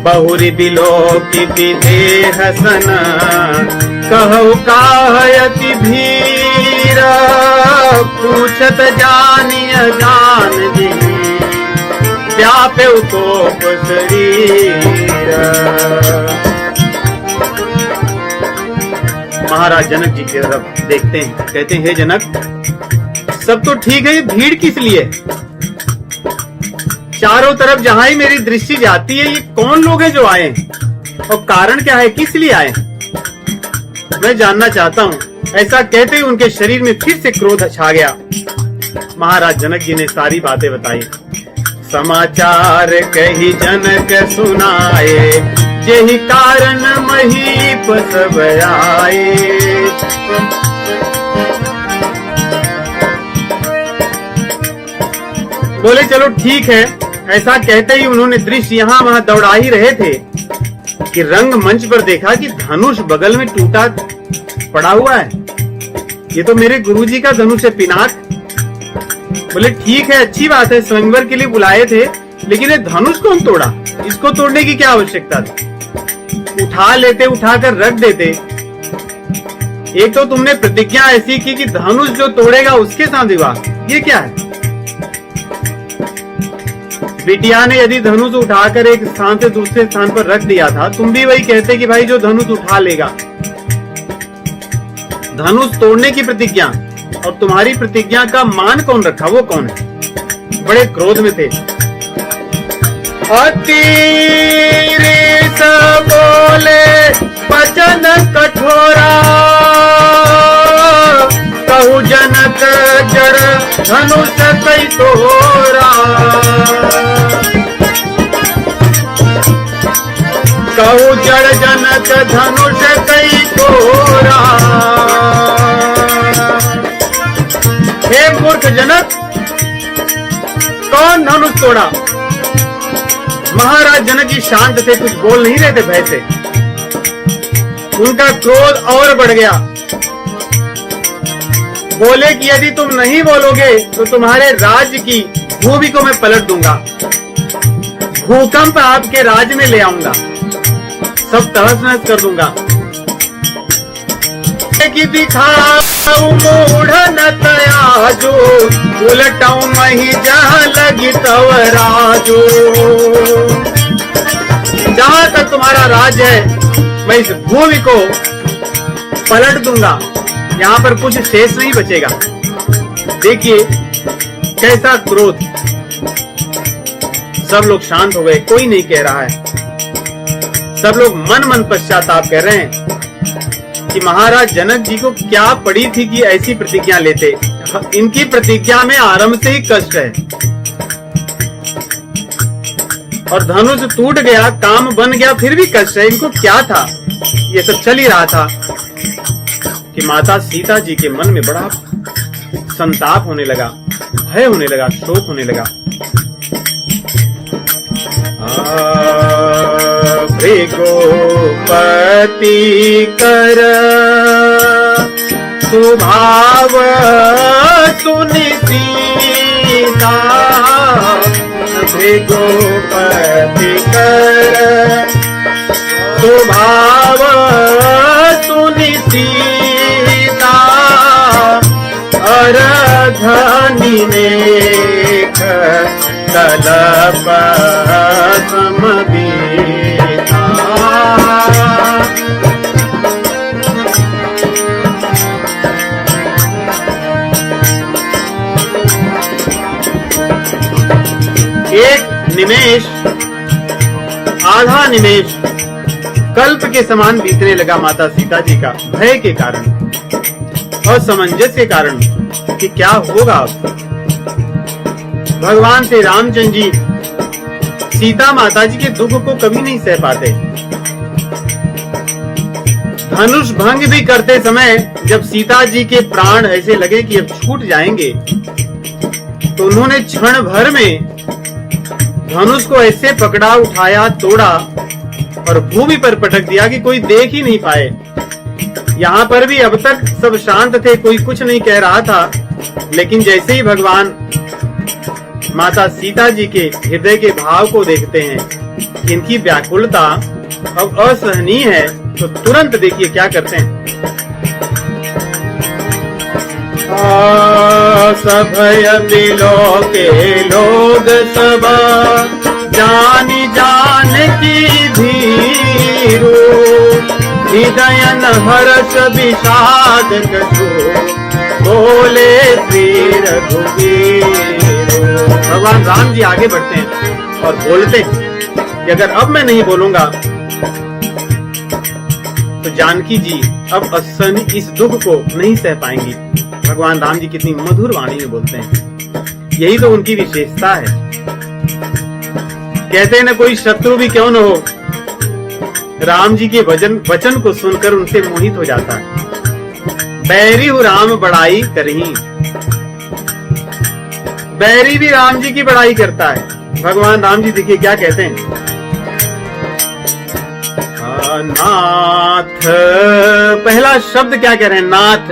बहुरी बिलो की विदेह सन, कहु काहयति भीर, पूछत जानिय जान जी, व्यापे कोप शरीर। महाराज जनक जी की तरफ देखते हैं, कहते हैं हे जनक, सब तो ठीक है, ये भीड़ किस लिए? चारों तरफ जहां ही मेरी दृष्टि जाती है, ये कौन लोग हैं जो आए हैं और कारण क्या है, किस लिए आए? मैं जानना चाहता हूं। ऐसा कहते ही उनके शरीर में फिर से क्रोध छा गया। महाराज जनक जी ने सारी बातें बताई। समाचार कही जनक सुनाए, यही कारण महीप सब आए। बोले चलो ठीक है। ऐसा कहते ही उन्होंने दृश्य यहाँ वहां दौड़ा ही रहे थे कि रंग मंच पर देखा कि धनुष बगल में टूटा पड़ा हुआ है। ये तो मेरे गुरुजी का धनुष है पिनाक। बोले ठीक है, अच्छी बात है, स्वयंवर के लिए बुलाए थे, लेकिन ये धनुष कौन तोड़ा? इसको तोड़ने की क्या आवश्यकता थी? उठा लेते, उठाकर रख देते। एक तो तुमने प्रतिज्ञा ऐसी की कि धनुष जो तोड़ेगा उसके साथ विवाह, ये क्या है? बिटिया ने यदि धनुष उठाकर एक स्थान से दूसरे स्थान पर रख दिया था, तुम भी वही कहते कि भाई जो धनुष उठा लेगा। धनुष तोड़ने की प्रतिज्ञा, और तुम्हारी प्रतिज्ञा का मान कौन रखा, वो कौन है? बड़े क्रोध में थे। अतिरिस बोले वचन कठोरा, कहु जनक जड़ धनुष कई तोरा। कहु जड़ जनक धनुष कई तोरा। हे मूर्ख जनक, कौन धनुष तोड़ा? महाराज जनक जी शांत थे, कुछ बोल नहीं रहे थे भय से। उनका क्रोध और बढ़ गया। बोले कि यदि तुम नहीं बोलोगे तो तुम्हारे राज्य की भूमि को मैं पलट दूंगा, भूकंप आपके राज्य में ले आऊंगा, सब तहस नहस कर दूंगा। कि दिखाऊं मूढ़ न तयाजो, उलटाऊं मही जहां लगी तव राजो। जहां तक तुम्हारा राज है मैं इस भूमि को पलट दूंगा, यहाँ पर कुछ शेष नहीं बचेगा। देखिए कैसा क्रोध। सब लोग शांत हो गए, कोई नहीं कह रहा है। सब लोग मन मन पश्चाताप कर रहे हैं कि महाराज जनक जी को क्या पड़ी थी कि ऐसी प्रतिज्ञा लेते। इनकी प्रतिज्ञा में आरंभ से ही कष्ट है, और धनुष टूट गया, काम बन गया, फिर भी कष्ट है। इनको क्या था? ये सब चल ही रहा था कि माता सीता जी के मन में बड़ा संताप होने लगा, भय होने लगा, शोक होने लगा। भृगुपति कर सुभाव सुनि सीता, भृगुपति कर सुभाव सुनि सीता, अरधनि नेख कलप समबीता। एक निमेष, आधा निमेष कल्प के समान बीतने लगा माता सीता जी का, भय के कारण और असमंजस के कारण कि क्या होगा अब। भगवान श्री रामचंद्र जी सीता माता जी के दुख को कभी नहीं सह पाते। धनुष भंग भी करते समय जब सीता जी के प्राण ऐसे लगे कि अब छूट जाएंगे, तो उन्होंने क्षण भर में धनुष को ऐसे पकड़ा, उठाया, तोड़ा और भूमि पर पटक दिया कि कोई देख ही नहीं पाए। यहाँ पर भी अब तक सब शांत थे, कोई कुछ नहीं कह रहा था, लेकिन जैसे ही भगवान माता सीता जी के हृदय के भाव को देखते हैं, इनकी व्याकुलता अब असहनीय है, तो तुरंत देखिए क्या करते हैं। सभय बिलो के लोग सब जानी जान की धीरू, हृदयन हर्ष विषाद कछु बोले श्री रघुवीर। भगवान राम जी आगे बढ़ते हैं और बोलते हैं कि अगर अब मैं नहीं बोलूंगा तो जानकी जी अब असहनीय इस दुख को नहीं सह पाएंगी। भगवान राम जी कितनी मधुर वाणी में बोलते हैं, यही तो उनकी विशेषता है। कहते हैं ना, कोई शत्रु भी क्यों न हो, राम जी के वचन को सुनकर उनसे मोहित हो जाता है। बैरी हूं राम बड़ाई करही, बैरी भी राम जी की बड़ाई करता है। भगवान राम जी देखिए क्या कहते हैं, नाथ, पहला शब्द क्या कह रहे हैं, नाथ।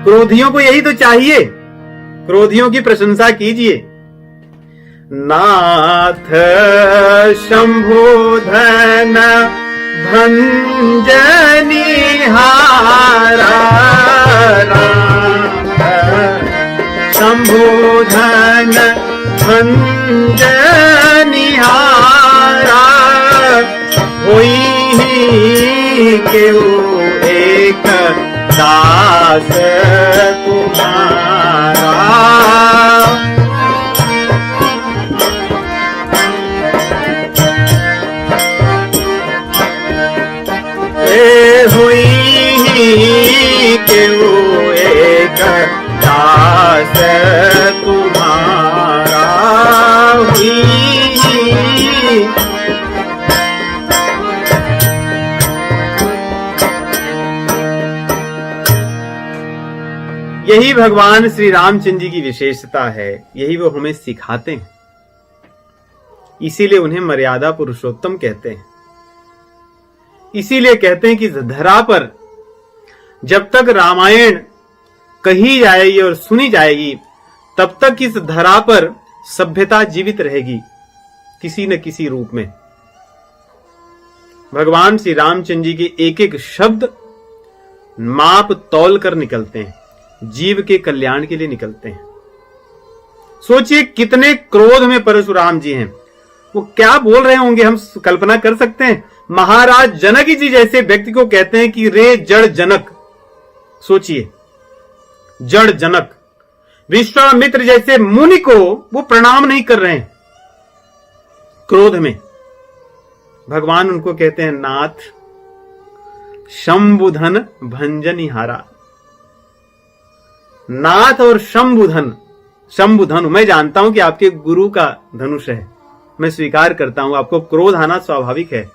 क्रोधियों को यही तो चाहिए, क्रोधियों की प्रशंसा कीजिए। नाथ शंभुधन भंजनी हारा, शंभुधन भंजनी हारा, होई केहू एक दास तुम्हारा। हुई केहू एक दास तुम्हारा, हुई। यही भगवान श्री रामचंद्र जी की विशेषता है, यही वो हमें सिखाते हैं, इसीलिए उन्हें मर्यादा पुरुषोत्तम कहते हैं। इसीलिए कहते हैं कि धरा पर जब तक रामायण कही जाएगी और सुनी जाएगी, तब तक इस धरा पर सभ्यता जीवित रहेगी किसी न किसी रूप में। भगवान श्री रामचंद्र जी के एक एक शब्द माप तौल कर निकलते हैं, जीव के कल्याण के लिए निकलते हैं। सोचिए कितने क्रोध में परशुराम जी हैं, वो क्या बोल रहे होंगे, हम कल्पना कर सकते हैं। महाराज जनक जी जैसे व्यक्ति को कहते हैं कि रे जड़ जनक। सोचिए, जड़ जनक। विश्वामित्र जैसे मुनि को वो प्रणाम नहीं कर रहे हैं क्रोध में। भगवान उनको कहते हैं नाथ शंभुधन भंजनिहारा। नाथ और शंभुधन, शंभुधन मैं जानता हूं कि आपके गुरु का धनुष है, मैं स्वीकार करता हूं, आपको क्रोध आना स्वाभाविक है,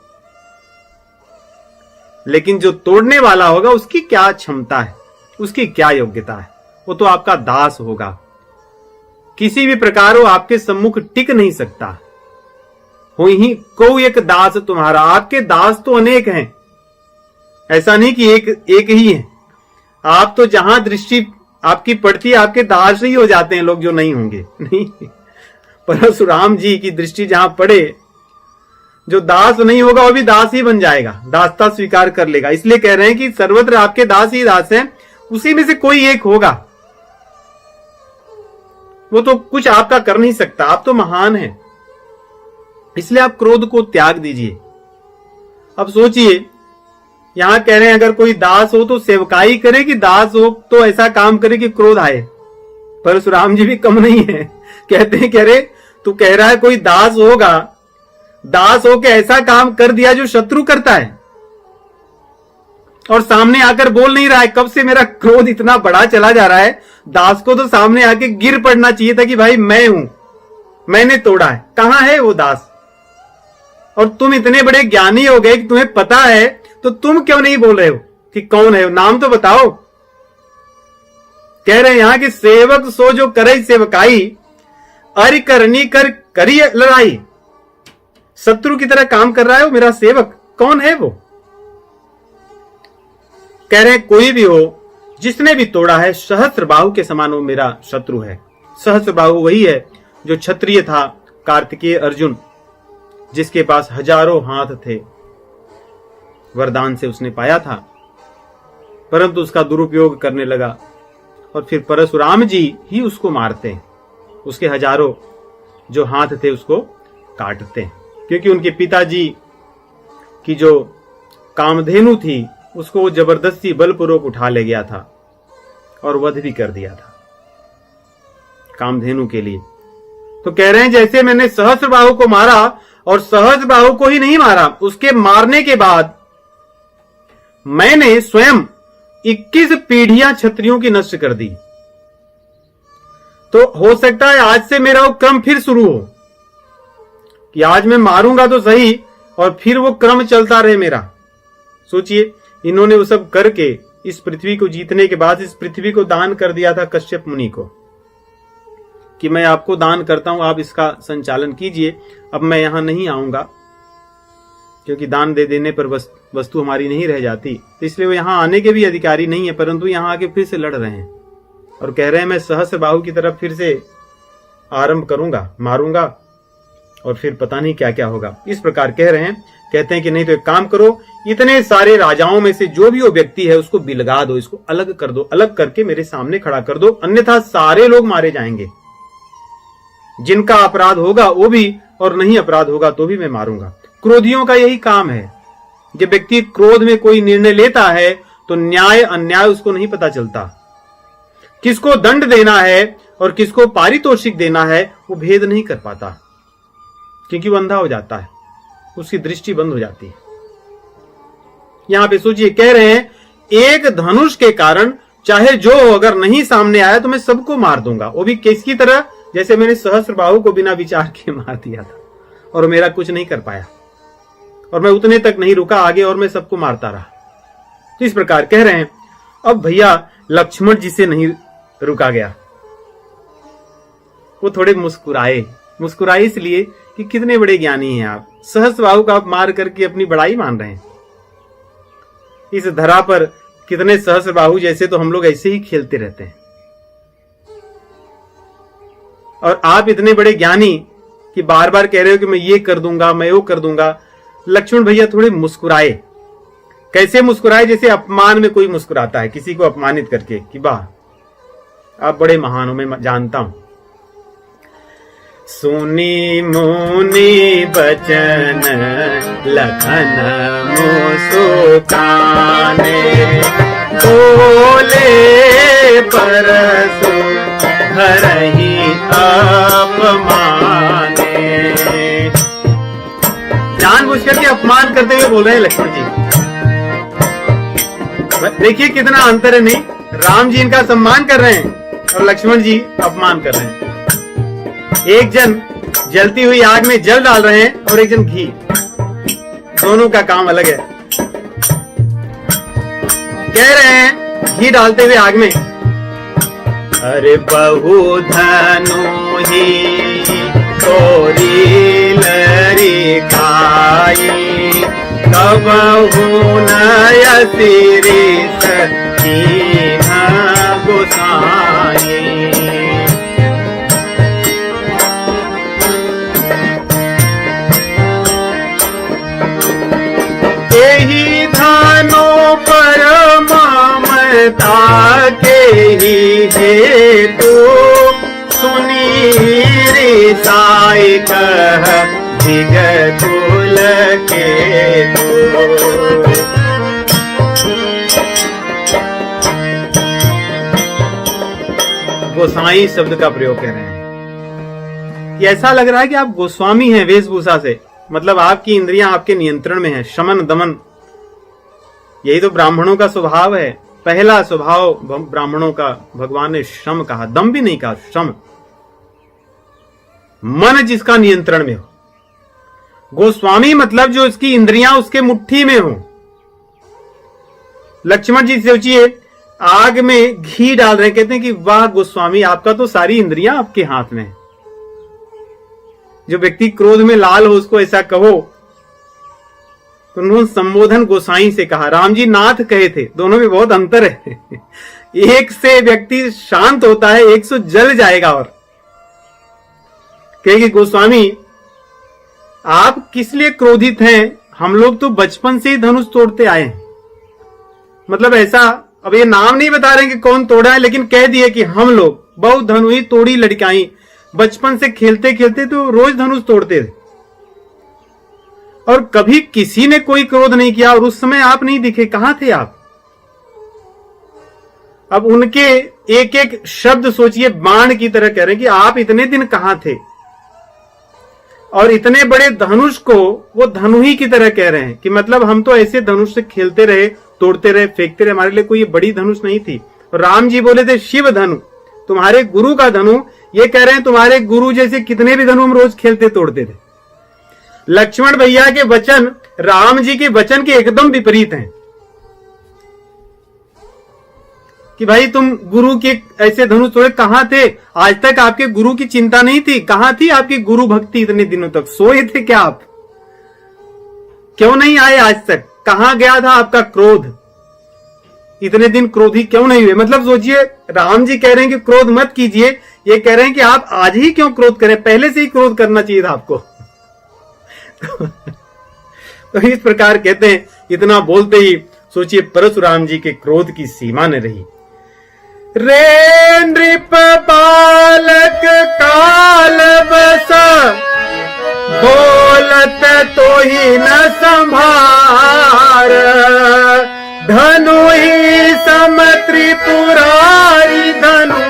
लेकिन जो तोड़ने वाला होगा उसकी क्या क्षमता है, उसकी क्या योग्यता है, वो तो आपका दास होगा। किसी भी प्रकार वो आपके सम्मुख टिक नहीं सकता। हो ही कोई एक दास तुम्हारा, आपके दास तो अनेक हैं, ऐसा नहीं कि एक ही है। आप तो जहां दृष्टि आपकी पड़ती है, आपके दास ही हो जाते हैं लोग जो नहीं होंगे। नहीं, परशुराम जी की दृष्टि जहां पड़े, जो दास नहीं होगा वो भी दास ही बन जाएगा, दासता स्वीकार कर लेगा। इसलिए कह रहे हैं कि सर्वत्र आपके दास ही दास हैं, उसी में से कोई एक होगा। वो तो कुछ आपका कर नहीं सकता, आप तो महान हैं। इसलिए आप क्रोध को त्याग दीजिए। अब सोचिए, यहां कह रहे हैं अगर कोई दास हो तो सेवकाई करे, कि दास हो तो ऐसा काम करे कि क्रोध आए। परशुराम जी भी कम नहीं है, कहते हैं, कह रहे तू कह रहा है कोई दास होगा, दास होके ऐसा काम कर दिया जो शत्रु करता है, और सामने आकर बोल नहीं रहा है कब से मेरा क्रोध इतना बढ़ा चला जा रहा है। दास को तो सामने आके गिर पड़ना चाहिए था कि भाई मैं हूं, मैंने तोड़ा है। कहां है वो दास? और तुम इतने बड़े ज्ञानी हो गए कि तुम्हें पता है, तो तुम क्यों नहीं बोल रहे हो कि कौन है? नाम तो बताओ। कह रहे हैं यहां कि सेवक सो जो करे सेवकाई, अरि करनी कर करी लड़ाई। शत्रु की तरह काम कर रहा है वो मेरा सेवक। कौन है वो? कह रहे हैं कोई भी हो, जिसने भी तोड़ा है सहस्त्रबाहु के समान वो मेरा शत्रु है। सहस्त्रबाहु वही है जो क्षत्रिय था, कार्तिकेय अर्जुन, जिसके पास हजारों हाथ थे, वरदान से उसने पाया था, परंतु उसका दुरुपयोग करने लगा और फिर परशुराम जी ही उसको मारते हैं। उसके हजारों जो हाथ थे उसको काटते हैं, क्योंकि उनके पिताजी की जो कामधेनु थी उसको वो जबरदस्ती बलपूर्वक उठा ले गया था और वध भी कर दिया था कामधेनु के लिए। तो कह रहे हैं जैसे मैंने सहस्त्रबाहु को मारा, और सहस्त्रबाहु को ही नहीं मारा, उसके मारने के बाद मैंने स्वयं 21 पीढ़ियां क्षत्रियों की नष्ट कर दी। तो हो सकता है आज से मेरा वो क्रम फिर शुरू हो कि आज मैं मारूंगा तो सही और फिर वो क्रम चलता रहे मेरा। सोचिए, इन्होंने वो सब करके इस पृथ्वी को जीतने के बाद इस पृथ्वी को दान कर दिया था कश्यप मुनि को कि मैं आपको दान करता हूं, आप इसका संचालन कीजिए। अब मैं यहां नहीं आऊंगा क्योंकि दान दे देने पर वस्तु हमारी नहीं रह जाती, तो इसलिए वो यहां आने के भी अधिकारी नहीं है, परंतु यहां आके फिर से लड़ रहे हैं और कह रहे हैं मैं सहस्त्रबाहु की तरफ फिर से आरंभ करूंगा, मारूंगा और फिर पता नहीं क्या क्या होगा। इस प्रकार कह रहे हैं। कहते हैं कि नहीं तो एक काम करो, इतने सारे राजाओं में से जो भी वो व्यक्ति है उसको बिलगा दो, इसको अलग कर दो, अलग करके मेरे सामने खड़ा कर दो, अन्यथा सारे लोग मारे जाएंगे। जिनका अपराध होगा वो भी, और नहीं अपराध होगा तो भी मैं मारूंगा। क्रोधियों का यही काम है। जब व्यक्ति क्रोध में कोई निर्णय लेता है तो न्याय अन्याय उसको नहीं पता चलता, किसको दंड देना है और किसको पारितोषिक देना है वो भेद नहीं कर पाता, क्योंकि वो अंधा हो जाता है, उसकी दृष्टि बंद हो जाती है। यहां पे सोचिए, कह रहे हैं एक धनुष के कारण चाहे जो अगर नहीं सामने आया तो मैं सबको मार दूंगा, वो भी किसकी तरह, जैसे मैंने सहस्त्रबाहु को बिना विचार के मार दिया था और मेरा कुछ नहीं कर पाया और मैं उतने तक नहीं रुका आगे और मैं सबको मारता रहा। तो इस प्रकार कह रहे हैं। अब भैया लक्ष्मण जी से नहीं रुका गया, वो थोड़े मुस्कुराए इसलिए कि कितने बड़े ज्ञानी हैं आप, सहस्त्रबाहु का आप मार करके अपनी बड़ाई मान रहे हैं। इस धरा पर कितने सहस्त्रबाहु जैसे तो हम लोग ऐसे ही खेलते रहते हैं, और आप इतने बड़े ज्ञानी कि बार बार कह रहे हो कि मैं ये कर दूंगा, मैं वो कर दूंगा। लक्ष्मण भैया थोड़े मुस्कुराए। कैसे मुस्कुराए? जैसे अपमान में कोई मुस्कुराता है किसी को अपमानित करके कि वाह आप बड़े महान हो, मैं जानता हूं। सुनी मुनि बचन लखन मुस्काने, बोले परसु धरहि अपमाने। जानबूझ करके अपमान करते हुए बोल रहे हैं लक्ष्मण जी। देखिए कितना अंतर है। नहीं, राम जी इनका सम्मान कर रहे हैं और लक्ष्मण जी अपमान कर रहे हैं। एक जन जलती हुई आग में जल डाल रहे हैं और एक जन घी, दोनों का काम अलग है। कह रहे हैं घी डालते हुए आग में, अरे बहु धनु ही तोरी लरी खाई, कबहु नय सिरिस कीन्ह गोसाई। यही धानो पर ममता के ही हेतु, सुनी रिसाई कह धिग कुल के दो। गोसाई शब्द का प्रयोग कर रहे हैं कि ऐसा लग रहा है कि आप गोस्वामी हैं वेशभूषा से, मतलब आपकी इंद्रियां आपके नियंत्रण में है। शमन दमन, यही तो ब्राह्मणों का स्वभाव है। पहला स्वभाव ब्राह्मणों का भगवान ने शम कहा, दम भी नहीं कहा, शम। मन जिसका नियंत्रण में हो। गोस्वामी मतलब जो इसकी इंद्रियां उसके मुट्ठी में हो। लक्ष्मण जी सोचिए, आग में घी डाल रहे, कहते हैं कि वाह गोस्वामी आपका तो सारी इंद्रियां आपके हाथ में है। जो व्यक्ति क्रोध में लाल हो उसको ऐसा कहो। तो उन्होंने संबोधन गोसाई से कहा। राम जी नाथ कहे थे, दोनों में बहुत अंतर है। एक से व्यक्ति शांत होता है, एक से जल जाएगा। और कहेगी गोस्वामी आप किस लिए क्रोधित हैं? हम लोग तो बचपन से ही धनुष तोड़ते आए हैं। मतलब ऐसा, अब ये नाम नहीं बता रहे कि कौन तोड़ा है, लेकिन कह दिए कि हम लोग बहुत धनुष तोड़ी लड़काई, बचपन से खेलते खेलते तो रोज धनुष तोड़ते थे और कभी किसी ने कोई क्रोध नहीं किया। और उस समय आप नहीं दिखे, कहां थे आप? अब उनके एक एक शब्द सोचिए, बाण की तरह कह रहे हैं कि आप इतने दिन कहां थे। और इतने बड़े धनुष को वो धनु ही की तरह कह रहे हैं कि मतलब हम तो ऐसे धनुष से खेलते रहे, तोड़ते रहे, फेंकते रहे, हमारे लिए कोई बड़ी धनुष नहीं थी। और राम जी बोले थे शिव धनु, तुम्हारे गुरु का धनु। ये कह रहे हैं तुम्हारे गुरु जैसे कितने भी धनु हम रोज खेलते तोड़ते थे। लक्ष्मण भैया के वचन राम जी के वचन के एकदम विपरीत हैं कि भाई तुम गुरु के ऐसे धनुष तोड़े, कहां थे? आज तक आपके गुरु की चिंता नहीं थी? कहां थी आपकी गुरु भक्ति? इतने दिनों तक सोए थे क्या आप? क्यों नहीं आए आज तक? कहां गया था आपका क्रोध? इतने दिन क्रोधी क्यों नहीं हुए? मतलब सोचिए, राम जी कह रहे हैं कि क्रोध मत कीजिए, ये कह रहे हैं कि आप आज ही क्यों क्रोध करें? पहले से ही क्रोध करना चाहिए था आपको। तो इस प्रकार कहते हैं, इतना बोलते ही सोचिए परशुराम जी के क्रोध की सीमा न रही। रे नृप बालक काल बस, बोलत तो ही न संभार, धनु ही सम त्रिपुरारी धनु,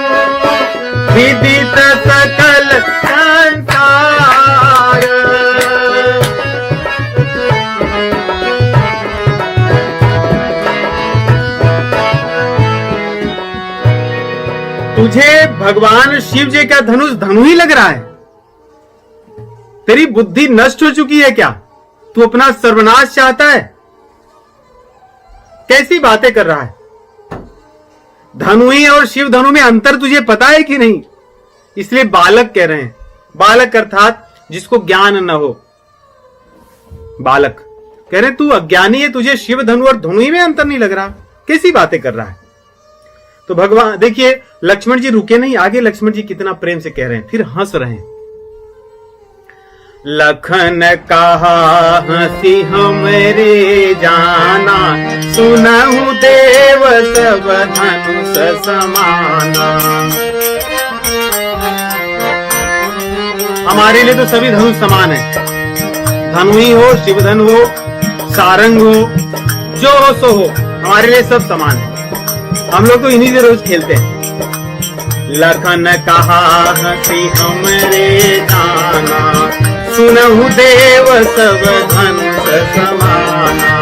विदित सकल संसार। तुझे भगवान शिव जी का धनुष धनु ही लग रहा है? तेरी बुद्धि नष्ट हो चुकी है क्या? तू अपना सर्वनाश चाहता है? कैसी बातें कर रहा है? धनु ही और शिव धनु में अंतर तुझे पता है कि नहीं? इसलिए बालक कह रहे हैं। बालक अर्थात जिसको ज्ञान न हो, बालक कह रहे तू अज्ञानी है, तुझे शिव धनु और धनु ही में अंतर नहीं लग रहा? कैसी बातें कर रहा है? तो भगवान देखिए, लक्ष्मण जी रुके नहीं, आगे लक्ष्मण जी कितना प्रेम से कह रहे हैं, फिर हंस रहे हैं। लखन कहा हंसी हमरे जाना, सुनहु देव सब धनुष समाना। हमारे लिए तो सभी धनुष समान है, धनु ही हो, शिव धनु हो, सारंग हो, जो हो सो हो, हमारे लिए सब समान है। हम लोग तो इन्हीं से रोज खेलते हैं। लखन कहा हंसी हमरे जाना, सुनहु देव सब धनुष समाना।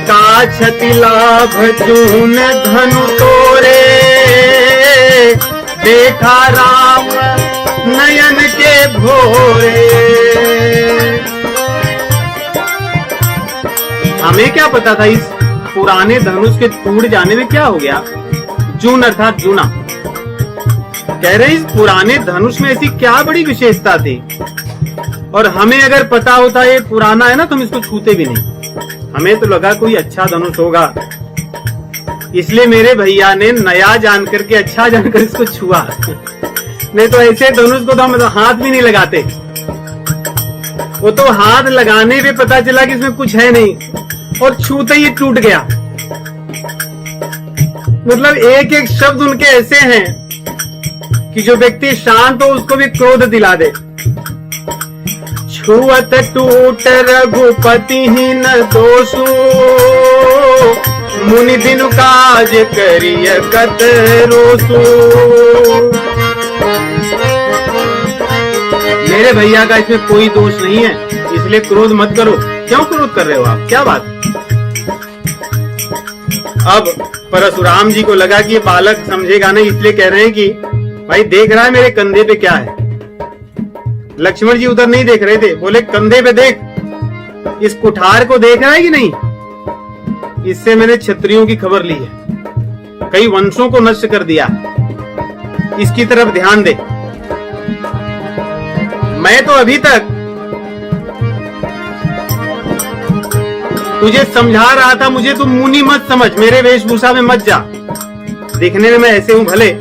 का क्षति लाभ जून धनु तोरे, देखा राम नयन के भोरे। हमें क्या पता था इस पुराने धनुष के टूट जाने में क्या हो गया? जून अर्थात जूना। कह रहे इस पुराने धनुष में ऐसी क्या बड़ी विशेषता थी? और हमें अगर पता होता ये पुराना है ना, तो हम इसको छूते भी नहीं। हमें तो लगा कोई अच्छा धनुष होगा, इसलिए मेरे भैया ने नया जान करके, अच्छा जानकर इसको छुआ। नहीं तो ऐसे धनुष को तो हम हाथ भी नहीं लगाते। वो तो हाथ लगाने पे पता चला कि इसमें कुछ है नहीं, और छूते ही टूट गया। मतलब एक एक शब्द उनके ऐसे हैं कि जो व्यक्ति शांत हो उसको भी क्रोध दिला दे। छुअत टूट रघुपति ही न दोषु, मुनि बिनु काज करिय कत रोसु। मेरे भैया का इसमें कोई दोष नहीं है, इसलिए क्रोध मत करो। क्यों क्रोध कर रहे हो आप? क्या बात? अब परशुराम जी को लगा कि ये बालक समझेगा नहीं, इसलिए कह रहे हैं कि भाई देख रहा है मेरे कंधे पे क्या है? लक्ष्मण जी उधर नहीं देख रहे थे, बोले कंधे पे देख, इस कुठार को देख रहा है कि नहीं? इससे मैंने क्षत्रियों की खबर ली है, कई वंशों को नष्ट कर दिया। इसकी तरफ ध्यान दे। मैं तो अभी तक तुझे समझा रहा था, मुझे तुम मुनि मत समझ, मेरे वेशभूषा में मत जा। दिखने में मैं ऐसे हूं भले,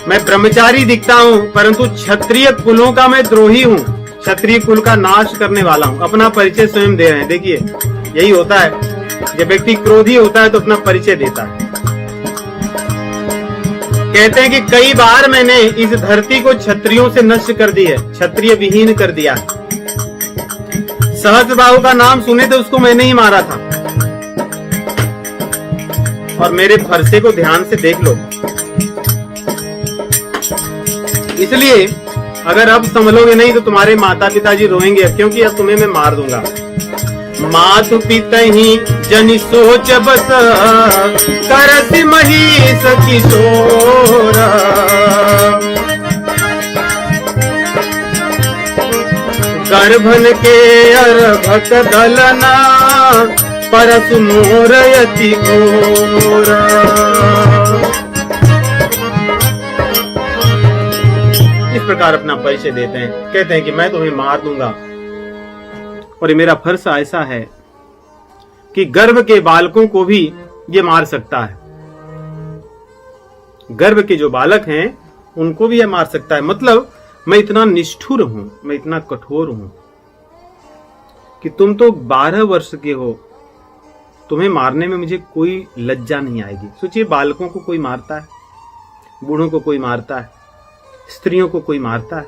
मैं ब्रह्मचारी दिखता हूं, परंतु क्षत्रिय कुलों का मैं द्रोही हूं, क्षत्रिय कुल का नाश करने वाला हूं। अपना परिचय स्वयं दे रहे हैं। देखिए यही होता है, जब व्यक्ति क्रोधी होता है तो अपना परिचय देता है। कहते हैं कि कई बार मैंने इस धरती को क्षत्रियों से नष्ट कर दी है, क्षत्रिय विहीन कर दिया है। सहस्रबाहु का नाम सुने तो उसको मैंने ही मारा था। और मेरे फरसे को ध्यान से देख लो। इसलिए अगर अब संभलोगे नहीं तो तुम्हारे माता पिताजी रोएंगे, क्योंकि अब तुम्हें मैं मार दूंगा। मातु पिता ही जनि सोच बस, करसि महिष किशोर। गर्भन के अर्भक दलना, परसु मोर यति घोर। इस प्रकार अपना परिचय देते हैं, कहते हैं कि मैं तुम्हें मार दूंगा। और ये मेरा फरसा ऐसा है कि गर्भ के बालकों को भी ये मार सकता है। गर्भ के जो बालक हैं उनको भी ये मार सकता है। मतलब मैं इतना निष्ठुर हूं, मैं इतना कठोर हूं कि तुम तो 12 वर्ष के हो, तुम्हें मारने में मुझे कोई लज्जा नहीं आएगी। सोचिए, बालकों को कोई मारता है, बूढ़ों को कोई मारता है, स्त्रियों को कोई मारता है,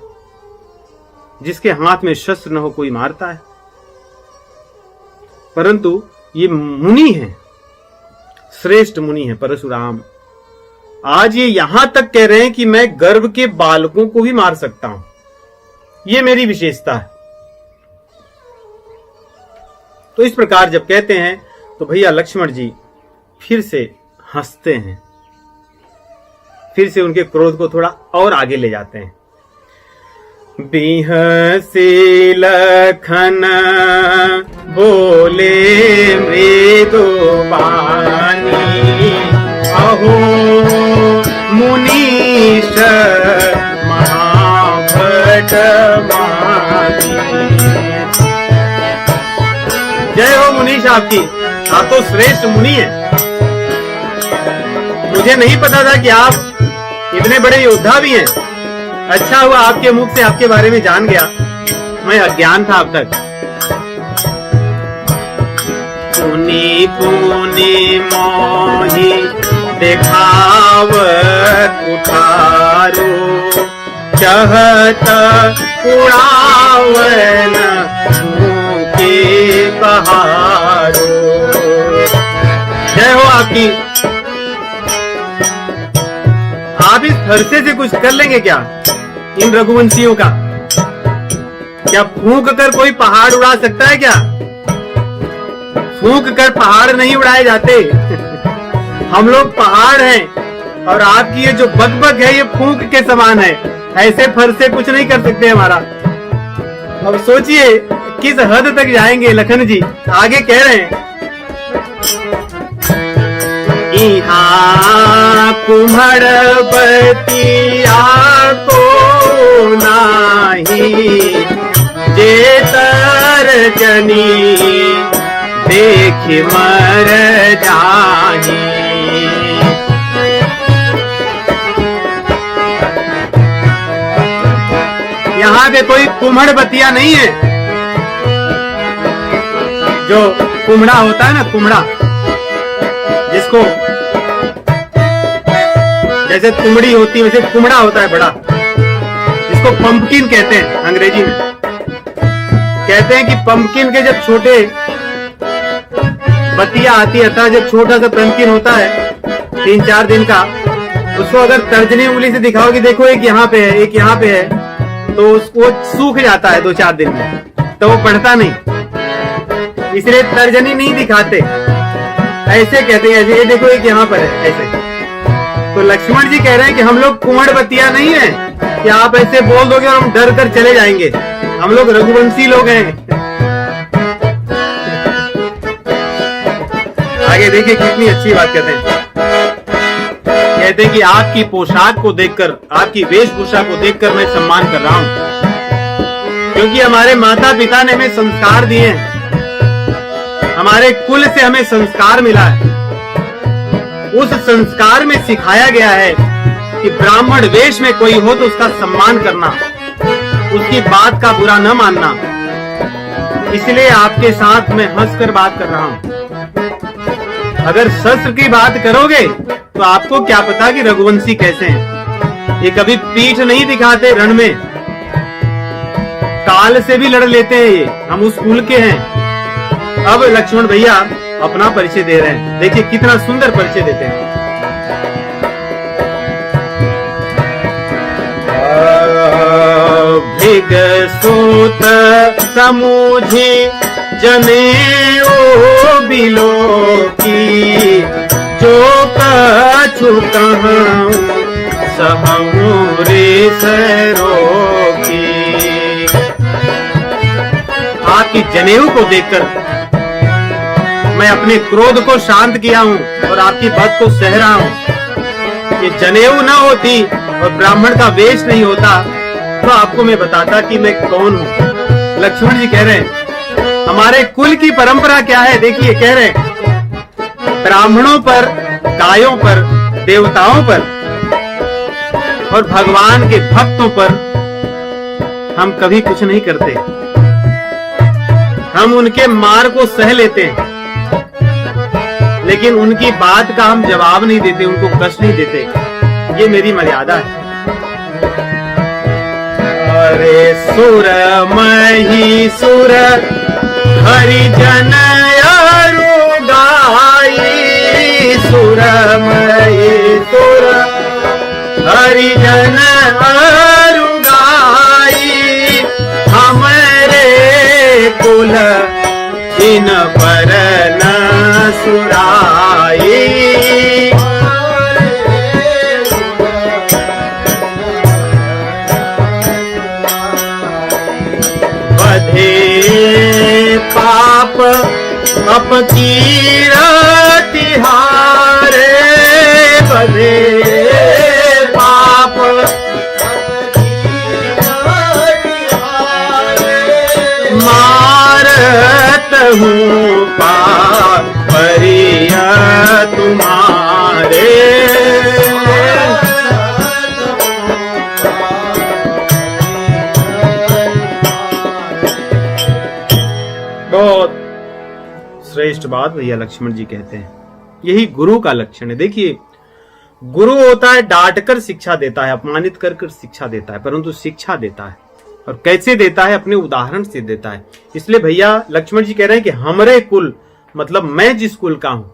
जिसके हाथ में शस्त्र न हो कोई मारता है। परंतु ये मुनि है, श्रेष्ठ मुनि है परशुराम। आज ये यहां तक कह रहे हैं कि मैं गर्भ के बालकों को भी मार सकता हूं, ये मेरी विशेषता है। तो इस प्रकार जब कहते हैं तो भैया लक्ष्मण जी फिर से हंसते हैं, फिर से उनके क्रोध को थोड़ा और आगे ले जाते हैं। बिहसी लखन बोले मृदु बानी, अहो मुनीश महाभट मानी। जय हो मुनीश आपकी, आप तो श्रेष्ठ मुनि हैं। मुझे नहीं पता था कि आप इतने बड़े योद्धा भी हैं। अच्छा हुआ आपके मुख से आपके बारे में जान गया, मैं अज्ञान था अब तक। पुनि पुनि मोहि देखावत उठारो, चहत उड़ावन के बहारो। जय हो आपकी। आप इस फरसे से कुछ कर लेंगे क्या इन रघुवंशियों का? क्या फूंक कर कोई पहाड़ उड़ा सकता है क्या? फूंक कर पहाड़ नहीं उड़ाए जाते। हम लोग पहाड़ हैं और आपकी ये जो बकबक है ये फूंक के समान है। ऐसे फरसे कुछ नहीं कर सकते हमारा। अब सोचिए किस हद तक जाएंगे लखन जी। आगे कह रहे हैं, इहाँ कुम्हड़ बतिया को नाही, जे तर्जनी देख मर जाही। यहाँ पे कोई कुम्हड़ बतिया नहीं है। जो कुम्हड़ा होता है ना, कुम्हड़ा, जिसको जैसे तुमड़ी होती है वैसे कुम्हड़ा होता है बड़ा, जिसको पंपकिन कहते हैं अंग्रेजी में। कहते हैं कि पंपकिन के जब छोटे बतिया आती है, अर्थात जब छोटा सा पंपकिन होता है 3-4 दिन का, उसको अगर तर्जनी उंगली से दिखाओ कि देखो एक यहाँ पे है एक यहाँ पे है, तो उसको सूख जाता है 2-4 दिन में, तो वो बढ़ता नहीं। इसलिए तर्जनी नहीं दिखाते, ऐसे कहते हैं ऐसे, ये देखो एक यहाँ पर है ऐसे। तो लक्ष्मण जी कह रहे हैं कि हम लोग कुंवड़ बतिया नहीं है कि आप ऐसे बोल दोगे और हम डर कर चले जाएंगे। हम लोग रघुवंशी लोग हैं। आगे देखिए कितनी अच्छी बात कहते हैं। कहते हैं कि आपकी पोशाक को देखकर, आपकी वेशभूषा को देखकर मैं सम्मान कर रहा हूं, क्योंकि हमारे माता पिता ने हमें संस्कार दिए हैं, हमारे कुल से हमें संस्कार मिला है। उस संस्कार में सिखाया गया है कि ब्राह्मण वेश में कोई हो तो उसका सम्मान करना, उसकी बात का बुरा न मानना। इसलिए आपके साथ मैं हंसकर बात कर रहा हूं। अगर शस्त्र की बात करोगे तो आपको क्या पता कि रघुवंशी कैसे हैं। ये कभी पीठ नहीं दिखाते रण में, काल से भी लड़ लेते हैं ये, हम उस कुल के हैं। अब लक्ष्मण भैया अपना परिचय दे रहे हैं, देखिए कितना सुंदर परिचय देते हैं। भृग सूत समूझे जनेऊ बिलो की, जो कछु कहूं सहूं रे सरो की। आपकी जनेऊ को देखकर मैं अपने क्रोध को शांत किया हूं और आपकी बात को सह रहा हूं। ये जनेऊ न होती और ब्राह्मण का वेश नहीं होता तो आपको मैं बताता कि मैं कौन हूं। लक्ष्मण जी कह रहे हैं हमारे कुल की परंपरा क्या है। देखिए कह रहे हैं ब्राह्मणों पर, गायों पर, देवताओं पर और भगवान के भक्तों पर हम कभी कुछ नहीं करते। हम उनके मार को सह लेते हैं, लेकिन उनकी बात का हम जवाब नहीं देते, उनको कष्ट नहीं देते। ये मेरी मर्यादा है। अरे सुर मही सुर हरिजन अरु गाई, सुर मही सुर हरिजन अरु गाई, हमरे कुल इन पर न सुराई। बधे पाप अपकीरत तिहारे, बधे पाप मारत हूँ पाप परिया तुम्हारे। बहुत श्रेष्ठ बात भैया लक्ष्मण जी कहते हैं, यही गुरु का लक्षण है। देखिए गुरु होता है डांटकर शिक्षा देता है, अपमानित कर कर शिक्षा देता है, परंतु शिक्षा देता है और कैसे देता है, अपने उदाहरण से देता है। इसलिए भैया लक्ष्मण जी कह रहे हैं कि हमरे कुल, मतलब मैं जिस कुल का हूं,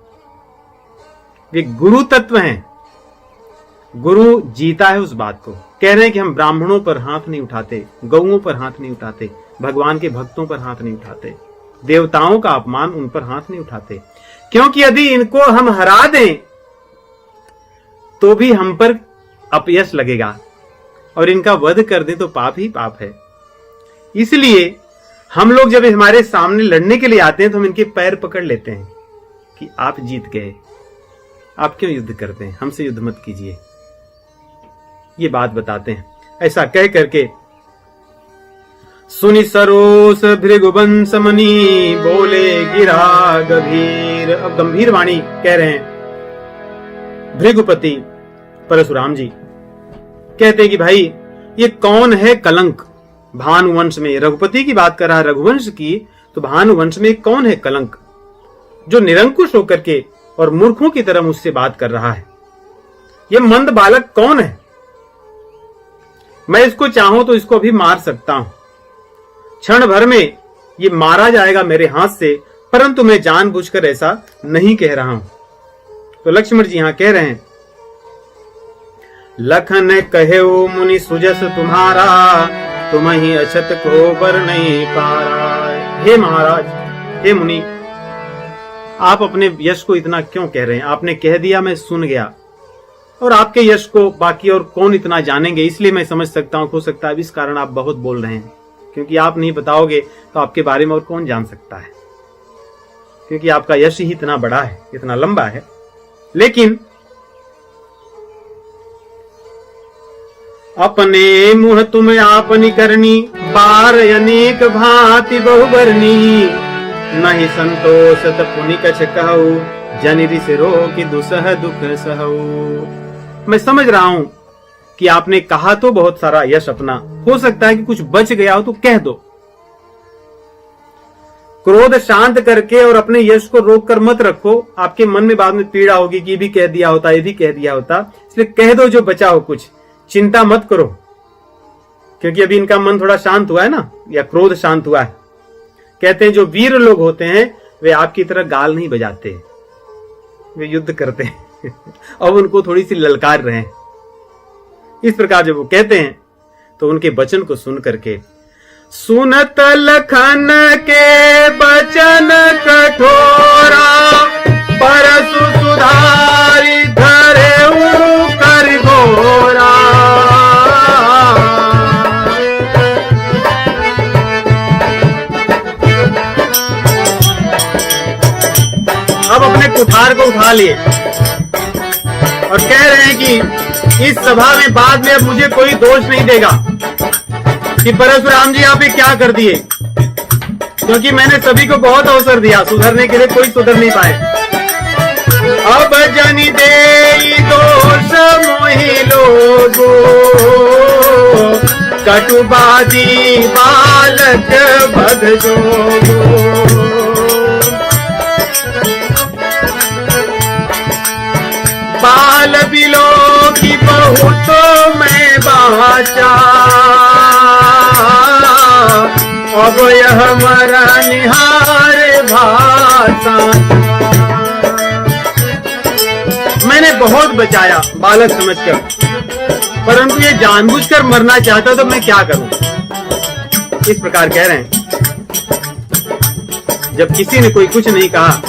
वे गुरु तत्व हैं। गुरु जीता है उस बात को। कह रहे हैं कि हम ब्राह्मणों पर हाथ नहीं उठाते, गौओं पर हाथ नहीं उठाते, भगवान के भक्तों पर हाथ नहीं उठाते, देवताओं का अपमान उन पर हाथ नहीं उठाते, क्योंकि यदि इनको हम हरा दें तो भी हम पर अपयश लगेगा और इनका वध कर दें तो पाप ही पाप है। इसलिए हम लोग जब हमारे सामने लड़ने के लिए आते हैं तो हम इनके पैर पकड़ लेते हैं कि आप जीत गए, आप क्यों युद्ध करते हैं, हमसे युद्ध मत कीजिए, ये बात बताते हैं। ऐसा कह करके सुनि सरोस भृगुवंश मणि, बोले गिरा गंभीर। अब गंभीर वाणी कह रहे हैं भृगुपति परशुराम जी। कहते हैं कि भाई ये कौन है कलंक भानुवंश में। रघुपति की बात कर रहा है, रघुवंश की, तो भानुवंश में कौन है कलंक जो निरंकुश होकर के और मूर्खों की तरह मुझसे बात कर रहा है। ये मंद बालक कौन है। मैं इसको चाहूं तो इसको अभी मार सकता हूं, क्षण भर में ये मारा जाएगा मेरे हाथ से, परंतु मैं जानबूझकर ऐसा नहीं कह रहा हूं। तो लक्ष्मण जी यहां कह रहे हैं लखन कहेऊ मुनि सुजस तुम्हारा, तुम ही अछत को बर नहीं पारा। हे महाराज, हे मुनि, आप अपने यश को इतना क्यों कह रहे हैं। आपने कह दिया, मैं सुन गया, और आपके यश को बाकी और कौन इतना जानेंगे। इसलिए मैं समझ सकता हूं, हो सकता है इस कारण आप बहुत बोल रहे हैं, क्योंकि आप नहीं बताओगे तो आपके बारे में और कौन जान सकता है, क्योंकि आपका यश ही इतना बड़ा है, इतना लंबा है। लेकिन अपने मुह तुम आपनी करनी, बार अनेक भांति बहुबरनी। नहीं संतोषत पुनि कछ कहू, जनि रिस रोकि दुसह दुख सहू। मैं समझ रहा हूं कि आपने कहा तो बहुत सारा यश अपना, हो सकता है कि कुछ बच गया हो तो कह दो। क्रोध शांत करके और अपने यश को रोक कर मत रखो, आपके मन में बाद में पीड़ा होगी कि ये भी कह दिया होता, ये भी कह दिया होता। इसलिए कह दो जो बचा हो, कुछ चिंता मत करो, क्योंकि अभी इनका मन थोड़ा शांत हुआ है ना, या क्रोध शांत हुआ है। कहते हैं जो वीर लोग होते हैं वे आपकी तरह गाल नहीं बजाते, वे युद्ध करते हैं और उनको थोड़ी सी ललकार रहे हैं। इस प्रकार जब वो कहते हैं तो उनके वचन को सुन करके, सुनत लखन के वचन कठोरा, परसु सुधारी धरे कर घोरा। अब अपने कुठार को उठा लिए और कह रहे हैं कि इस सभा में बाद में अब मुझे कोई दोष नहीं देगा कि परशुराम जी आप ये क्या कर दिए, क्योंकि मैंने सभी को बहुत अवसर दिया, सुधरने के लिए कोई सुधर नहीं पाए। अब जनि दे दोष मोहि लोगो, कटुबादी बालक बध जोगो। बाल बिलो की बहुत मैं बाचा, अब यह मरा निहार भाषा। मैंने बहुत बचाया बालक समझकर, परंतु ये जानबूझकर मरना चाहता तो मैं क्या करूं। इस प्रकार कह रहे हैं। जब किसी ने कोई कुछ नहीं कहा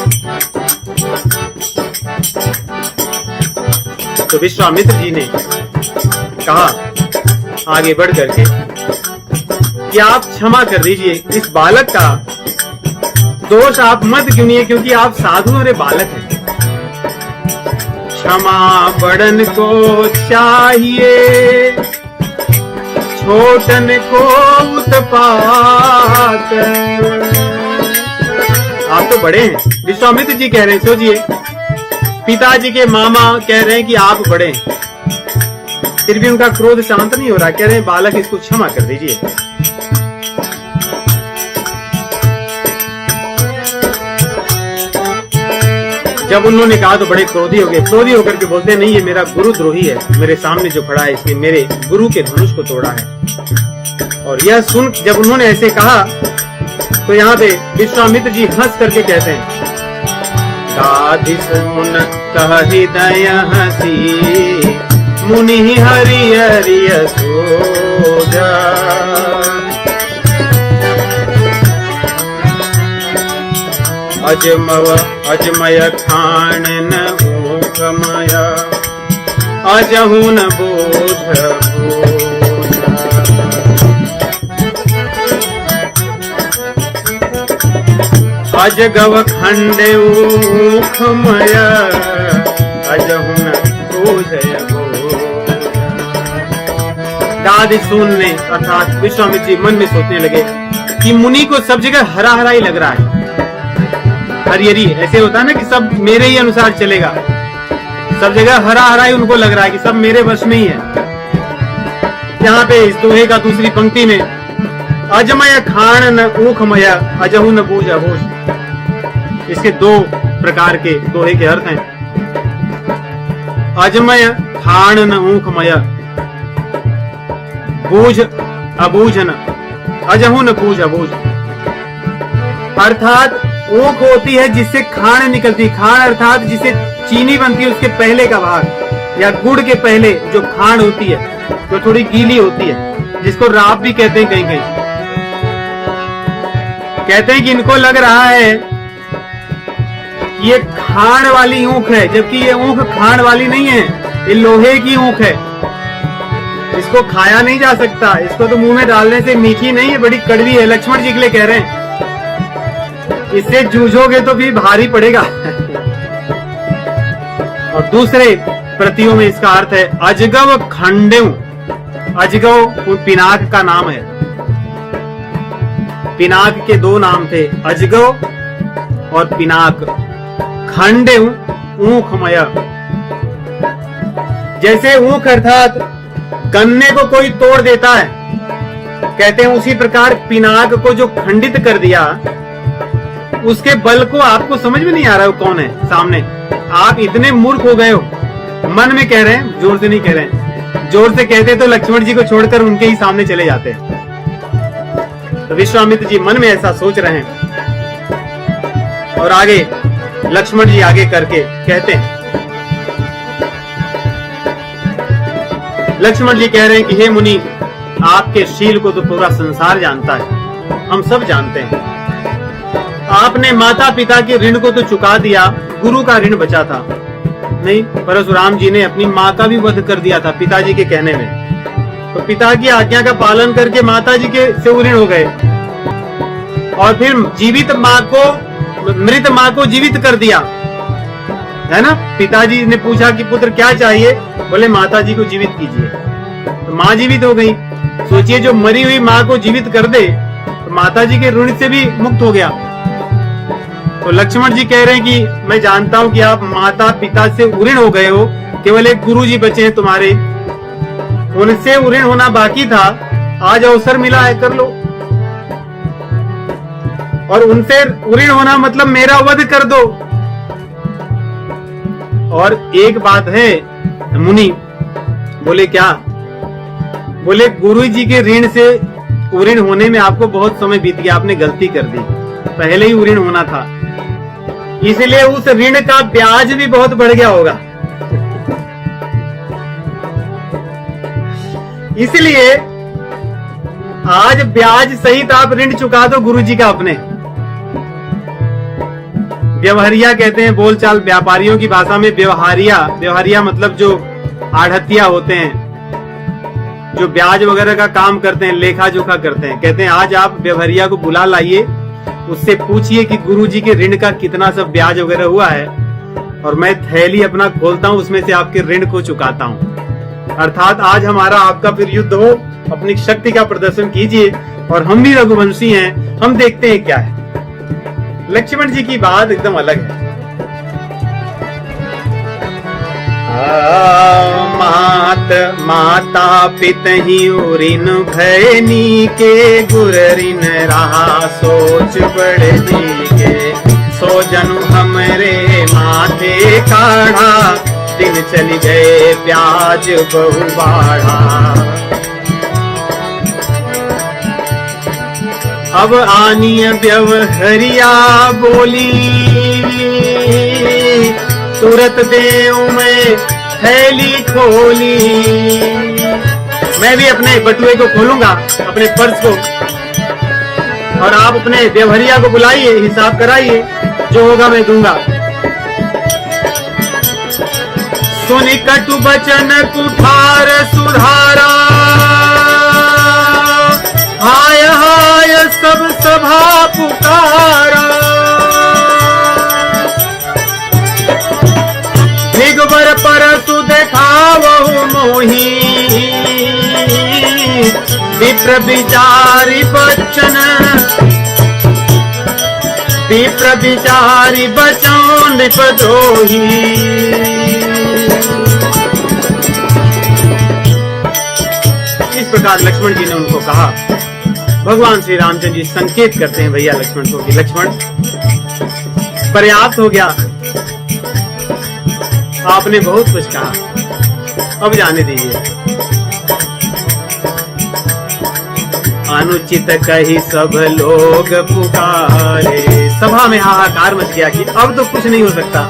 तो विश्वामित्र जी ने कहा आगे बढ़ करके कि आप क्षमा कर दीजिए, इस बालक का दोष आप मत गिनिए, क्योंकि आप साधु और बालक हैं। क्षमा बड़न को चाहिए, छोटन को उत्पात। आप तो बड़े हैं, विश्वामित्र जी कह रहे हैं। सोचिए, पिताजी के मामा कह रहे हैं कि आप बड़े हैं, फिर भी उनका क्रोध शांत नहीं हो रहा। कह रहे हैं बालक इसको क्षमा कर दीजिए। जब उन्होंने कहा तो बड़े क्रोधी हो गए। क्रोधी होकर के बोलते नहीं, ये मेरा गुरु द्रोही है, मेरे सामने जो खड़ा है इसने मेरे गुरु के धनुष को तोड़ा है। और यह सुन जब उन्होंने ऐसे कहा तो यहाँ पे विश्वामित्र जी हंस करके कहते हैं, गाधि सुन हृदय हसी, मुनि हरि हरि सोजा। अजमय खान ऊखमय, अजहु न बोझ अजगव खंड ऊखमय, अजहु न बोझ। दादी सुनने अर्थात विश्वामित्र जी मन में सोचने लगे कि मुनि को सब जगह हरा हरा ही लग रहा है। हरियरी ऐसे होता है ना कि सब मेरे ही अनुसार चलेगा, सब जगह हरा हरा ही उनको लग रहा है कि सब मेरे वश में ही है। यहाँ पे इस दोहे का दूसरी पंक्ति में अजमय खान न ऊखमय, अजहु न बूझ अहोश, इसके दो प्रकार के दोहे के अर्थ हैं। अजमय खान न ऊखमय, बूझ अबूझन, अजहु न बूझ अबूझ। अर्थात ऊख होती है जिससे खाण निकलती, खाण अर्थात जिसे चीनी बनती है उसके पहले का भाग, या गुड़ के पहले जो खाण होती है जो थोड़ी गीली होती है, जिसको राब भी कहते हैं कहीं कहीं। कहते हैं कि इनको लग रहा है ये खाण वाली ऊख है, जबकि ये ऊख खाण वाली नहीं है, ये लोहे की ऊख है। इसको खाया नहीं जा सकता, इसको तो मुंह में डालने से मीठी नहीं है, बड़ी कड़वी है। लक्ष्मण जी के लिए कह रहे हैं, इससे जूझोगे तो भी भारी पड़ेगा। और दूसरे प्रतियों में इसका अर्थ है अजगव खंडेऊ, अजगव पिनाक का नाम है। पिनाक के दो नाम थे, अजगव और पिनाक। खंड ऊखमय, जैसे ऊख अर्थात गन्ने को कोई तोड़ देता है, कहते हैं उसी प्रकार पिनाक को जो खंडित कर दिया, उसके बल को आपको समझ में नहीं आ रहा है वो कौन है सामने। आप इतने मूर्ख हो गए हो, मन में कह रहे हैं, जोर से नहीं कह रहे हैं। जोर से कहते तो लक्ष्मण जी को छोड़कर उनके ही सामने चले जाते हैं। तो विश्वामित्र जी मन में ऐसा सोच रहे हैं और आगे लक्ष्मण जी आगे करके कहते हैं, लक्ष्मण जी कह रहे हैं कि हे मुनि, आपके शील को तो पूरा संसार जानता है, हम सब जानते हैं। आपने माता पिता के ऋण को तो चुका दिया, गुरु का ऋण बचा था नहीं। परशुराम जी ने अपनी माँ का भी वध कर दिया था पिताजी के कहने में। तो पिता की आज्ञा का पालन करके माता जी के से ऋण हो गए और फिर जीवित माँ को, मृत माँ को जीवित कर दिया, है ना। पिताजी ने पूछा कि पुत्र क्या चाहिए, बोले माता जी को जीवित कीजिए। तो माँ जीवित हो गई। सोचिए, जो मरी हुई माँ को जीवित कर दे तो माता जी के ऋण से भी मुक्त हो गया। तो लक्ष्मण जी कह रहे हैं कि मैं जानता हूं कि आप माता पिता से ऋण हो गए हो, केवल एक गुरु जी बचे हैं तुम्हारे, उनसे ऋण होना बाकी था, आज अवसर मिला है, कर लो। और उनसे ऋण होना मतलब मेरा वध कर दो। और एक बात है मुनि, बोले क्या, बोले गुरु जी के ऋण से ऋण होने में आपको बहुत समय बीत गया, आपने गलती कर दी, पहले ही ऋण होना था, इसलिए उस ऋण का ब्याज भी बहुत बढ़ गया होगा। इसलिए आज ब्याज सहित आप ऋण चुका दो गुरु जी का अपने। व्यवहारिया कहते हैं, बोलचाल व्यापारियों की भाषा में व्यवहारिया, व्यवहारिया मतलब जो आढ़तिया होते हैं, जो ब्याज वगैरह का काम करते हैं, लेखा जोखा करते हैं, कहते हैं आज आप व्यवहारिया को बुला लाइए, उससे पूछिए कि गुरुजी के ऋण का कितना सब ब्याज वगैरह हुआ है, और मैं थैली अपना खोलता हूं, उसमें से आपके ऋण को चुकाता हूं। अर्थात आज हमारा आपका फिर युद्ध हो, अपनी शक्ति का प्रदर्शन कीजिए, और हम भी रघुवंशी हैं, हम देखते हैं क्या है। लक्ष्मण जी की बात एकदम अलग है। माता पितहि ऋण भैनी के, गुर ऋण रहा सोच बढ़नी के, सो जनु हमरे माथे काढ़ा, दिन चली गए ब्याज बहु बाढ़ा। अब आनिय व्यवहरिया बोली, तुरत देव में थैली खोली। मैं भी अपने बटुए को खोलूंगा, अपने पर्स को, और आप अपने व्यवहारिया को बुलाइए, हिसाब कराइए, जो होगा मैं दूंगा। सुनि कटु बचन कुठार सुधारा, हाय हाय सब सभा पुकारा। भिगवर परसु देखावहु मोही, विप्र विचारी बचन, विप्र विचारी बचन नृपद्रोही। इस प्रकार लक्ष्मण जी ने उनको कहा। भगवान श्री रामचंद्र जी संकेत करते हैं भैया लक्ष्मण को कि लक्ष्मण पर्याप्त हो गया, आपने बहुत कुछ कहा, अब जाने दीजिए। अनुचित कही सब लोग पुकारे, सभा में हाहाकार मच गया कि अब तो कुछ नहीं हो सकता।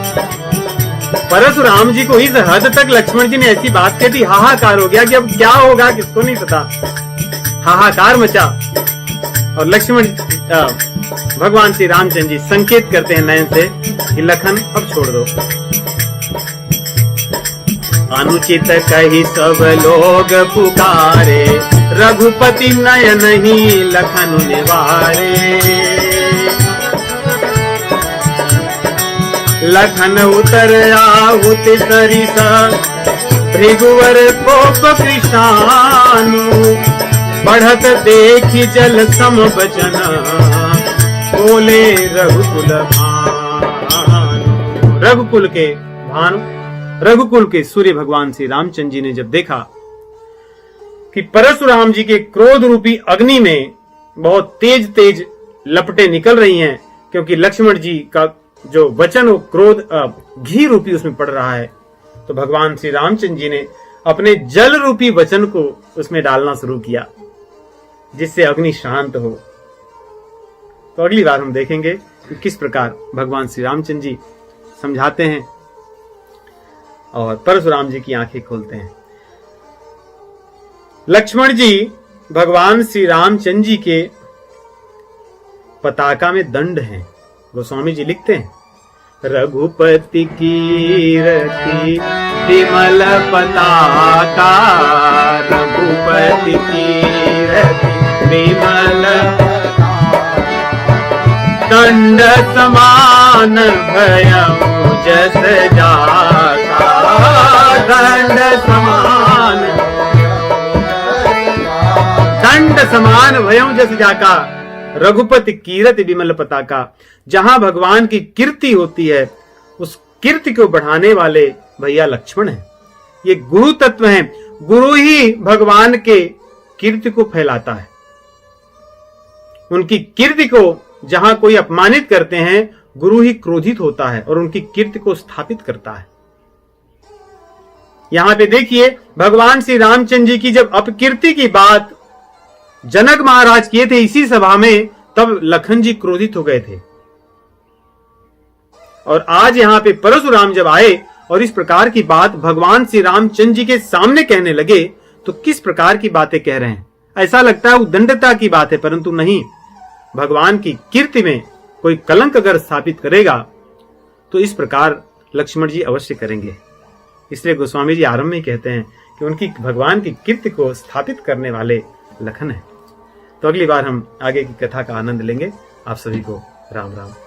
परशुराम जी को इस हद तक लक्ष्मण जी ने ऐसी बात कह दी, हाहाकार हो गया कि अब क्या होगा किसको नहीं पता। हाहाकार मचा और लक्ष्मण भगवान श्री रामचंद्र जी संकेत करते हैं नयन से कि लखन अब छोड़ दो। अनुचित कही सब लोग पुकारे, रघुपति नयन ही लखन निवारे। लखन उतर आहुति सरिसा, भृगुवर कोप कृष्णानु, बढ़त देखी जल सम बचन, बोले रघुकुल भानु। रघुकुल के भानु, रघुकुल के सूर्य भगवान श्री रामचंद्र जी ने जब देखा कि परशुराम जी के क्रोध रूपी अग्नि में बहुत तेज तेज लपटें निकल रही हैं, क्योंकि लक्ष्मण जी का जो वचन वो क्रोध घी रूपी उसमें पड़ रहा है, तो भगवान श्री रामचंद्र जी ने अपने जल रूपी वचन को उसमें डालना शुरू किया, जिससे अग्नि शांत हो। तो अगली बार हम देखेंगे कि किस प्रकार भगवान श्री रामचंद्र जी समझाते हैं और परशुराम जी की आंखें खोलते हैं। लक्ष्मण जी भगवान श्री रामचंद्र जी के पताका में दंड हैं। गोस्वामी जी लिखते हैं, रघुपति कीरति विमल पताका, रघुपति कीरति विमल दंड समान भयउ जस जाता, दंड समान, दंड समान भयउ जस जाका। रघुपति कीरति विमल पताका, जहां भगवान की कीर्ति होती है उस कीर्ति को बढ़ाने वाले भैया लक्ष्मण हैं। ये गुरु तत्व हैं, गुरु ही भगवान के कीर्ति को फैलाता है। उनकी कीर्ति को जहां कोई अपमानित करते हैं, गुरु ही क्रोधित होता है और उनकी कीर्ति को स्थापित करता है। यहां पे देखिए, भगवान श्री रामचंद्र जी की जब अपकीर्ति की बात जनक महाराज किए थे इसी सभा में, तब लखन जी क्रोधित हो गए थे। और आज यहां पे परशुराम जब आए और इस प्रकार की बात भगवान श्री रामचंद्र जी के सामने कहने लगे, तो किस प्रकार की बातें कह रहे हैं। ऐसा लगता है उद्दंडता की बात है, परंतु नहीं। भगवान की कीर्ति में कोई कलंक अगर स्थापित करेगा तो इस प्रकार लक्ष्मण जी अवश्य करेंगे। इसलिए गोस्वामी जी आरंभ में कहते हैं कि उनकी भगवान की कीर्ति को स्थापित करने वाले लखन है। तो अगली बार हम आगे की कथा का आनंद लेंगे। आप सभी को राम राम।